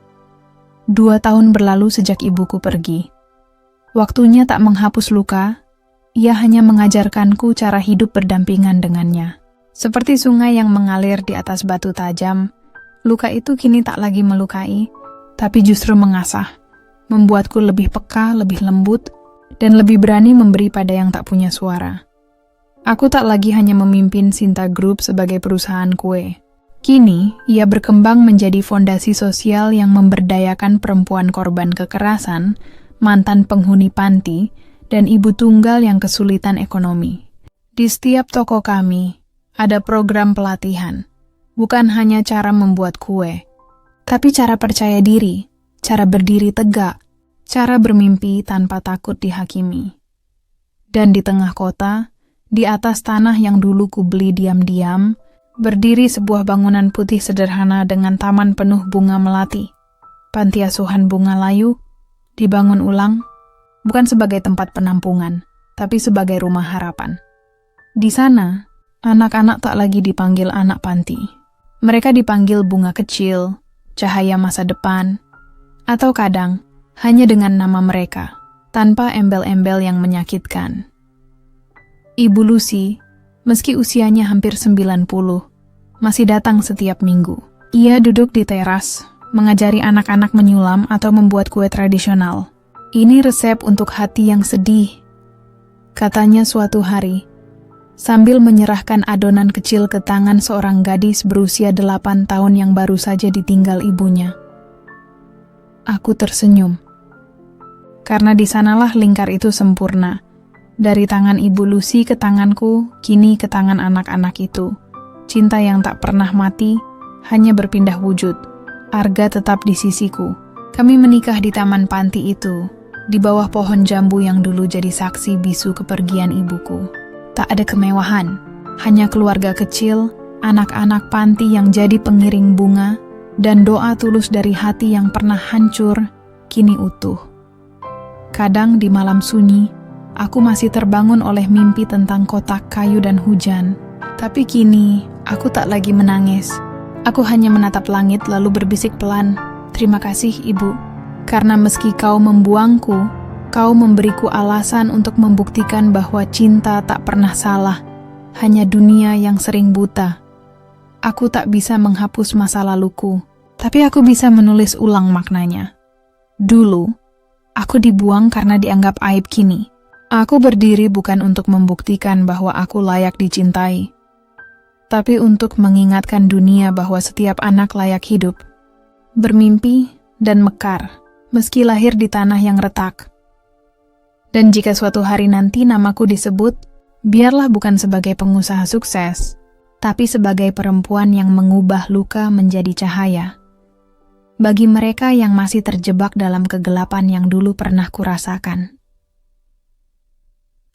2 tahun berlalu sejak ibuku pergi. Waktunya tak menghapus luka, ia hanya mengajarkanku cara hidup berdampingan dengannya. Seperti sungai yang mengalir di atas batu tajam, luka itu kini tak lagi melukai, tapi justru mengasah, membuatku lebih peka, lebih lembut, dan lebih berani memberi pada yang tak punya suara. Aku tak lagi hanya memimpin Sinta Group sebagai perusahaan kue. Kini, ia berkembang menjadi fondasi sosial yang memberdayakan perempuan korban kekerasan, mantan penghuni panti, dan ibu tunggal yang kesulitan ekonomi. Di setiap toko kami, ada program pelatihan. Bukan hanya cara membuat kue, tapi cara percaya diri, cara berdiri tegak, cara bermimpi tanpa takut dihakimi. Dan di tengah kota, di atas tanah yang dulu kubeli diam-diam, berdiri sebuah bangunan putih sederhana dengan taman penuh bunga melati. Panti asuhan Bunga Layu dibangun ulang, bukan sebagai tempat penampungan, tapi sebagai rumah harapan. Di sana, anak-anak tak lagi dipanggil anak panti. Mereka dipanggil bunga kecil, cahaya masa depan, atau kadang hanya dengan nama mereka, tanpa embel-embel yang menyakitkan. Ibu Lucy, meski usianya hampir 90, masih datang setiap minggu. Ia duduk di teras, mengajari anak-anak menyulam atau membuat kue tradisional. "Ini resep untuk hati yang sedih," katanya suatu hari, sambil menyerahkan adonan kecil ke tangan seorang gadis berusia 8 tahun yang baru saja ditinggal ibunya. Aku tersenyum, karena di sanalah lingkar itu sempurna. Dari tangan Ibu Lucy ke tanganku, kini ke tangan anak-anak itu. Cinta yang tak pernah mati, hanya berpindah wujud. Arga tetap di sisiku. Kami menikah di taman panti itu, di bawah pohon jambu yang dulu jadi saksi bisu kepergian ibuku. Tak ada kemewahan, hanya keluarga kecil, anak-anak panti yang jadi pengiring bunga, dan doa tulus dari hati yang pernah hancur, kini utuh. Kadang di malam sunyi, aku masih terbangun oleh mimpi tentang kotak kayu dan hujan. Tapi kini, aku tak lagi menangis. Aku hanya menatap langit lalu berbisik pelan, "Terima kasih, Ibu. Karena meski kau membuangku, kau memberiku alasan untuk membuktikan bahwa cinta tak pernah salah, hanya dunia yang sering buta. Aku tak bisa menghapus masa laluku, tapi aku bisa menulis ulang maknanya. Dulu, aku dibuang karena dianggap aib kini. Aku berdiri bukan untuk membuktikan bahwa aku layak dicintai, tapi untuk mengingatkan dunia bahwa setiap anak layak hidup, bermimpi, dan mekar, meski lahir di tanah yang retak. Dan jika suatu hari nanti namaku disebut, biarlah bukan sebagai pengusaha sukses, tapi sebagai perempuan yang mengubah luka menjadi cahaya. Bagi mereka yang masih terjebak dalam kegelapan yang dulu pernah kurasakan.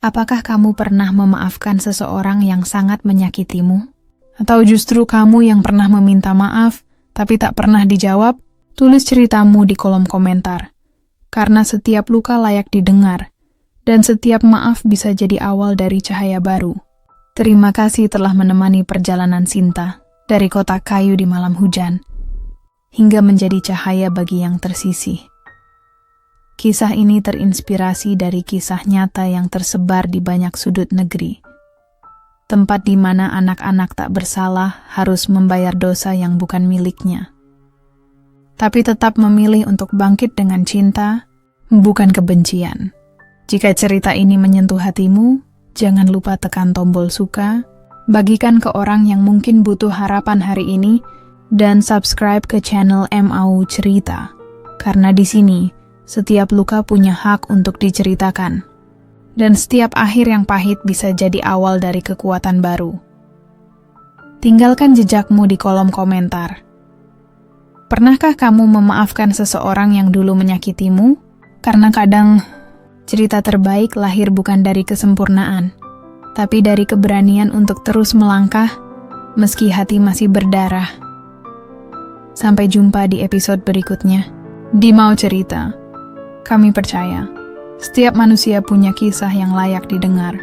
Apakah kamu pernah memaafkan seseorang yang sangat menyakitimu? Atau justru kamu yang pernah meminta maaf, tapi tak pernah dijawab? Tulis ceritamu di kolom komentar. Karena setiap luka layak didengar, dan setiap maaf bisa jadi awal dari cahaya baru. Terima kasih telah menemani perjalanan Sinta, dari kota kayu di malam hujan, hingga menjadi cahaya bagi yang tersisih. Kisah ini terinspirasi dari kisah nyata yang tersebar di banyak sudut negeri. Tempat di mana anak-anak tak bersalah harus membayar dosa yang bukan miliknya. Tapi tetap memilih untuk bangkit dengan cinta, bukan kebencian. Jika cerita ini menyentuh hatimu, jangan lupa tekan tombol suka, bagikan ke orang yang mungkin butuh harapan hari ini, dan subscribe ke channel MAU Cerita. Karena di sini, setiap luka punya hak untuk diceritakan. Dan setiap akhir yang pahit bisa jadi awal dari kekuatan baru. Tinggalkan jejakmu di kolom komentar. Pernahkah kamu memaafkan seseorang yang dulu menyakitimu? Karena kadang, cerita terbaik lahir bukan dari kesempurnaan, tapi dari keberanian untuk terus melangkah, meski hati masih berdarah. Sampai jumpa di episode berikutnya. Di Mau Cerita. Kami percaya, setiap manusia punya kisah yang layak didengar.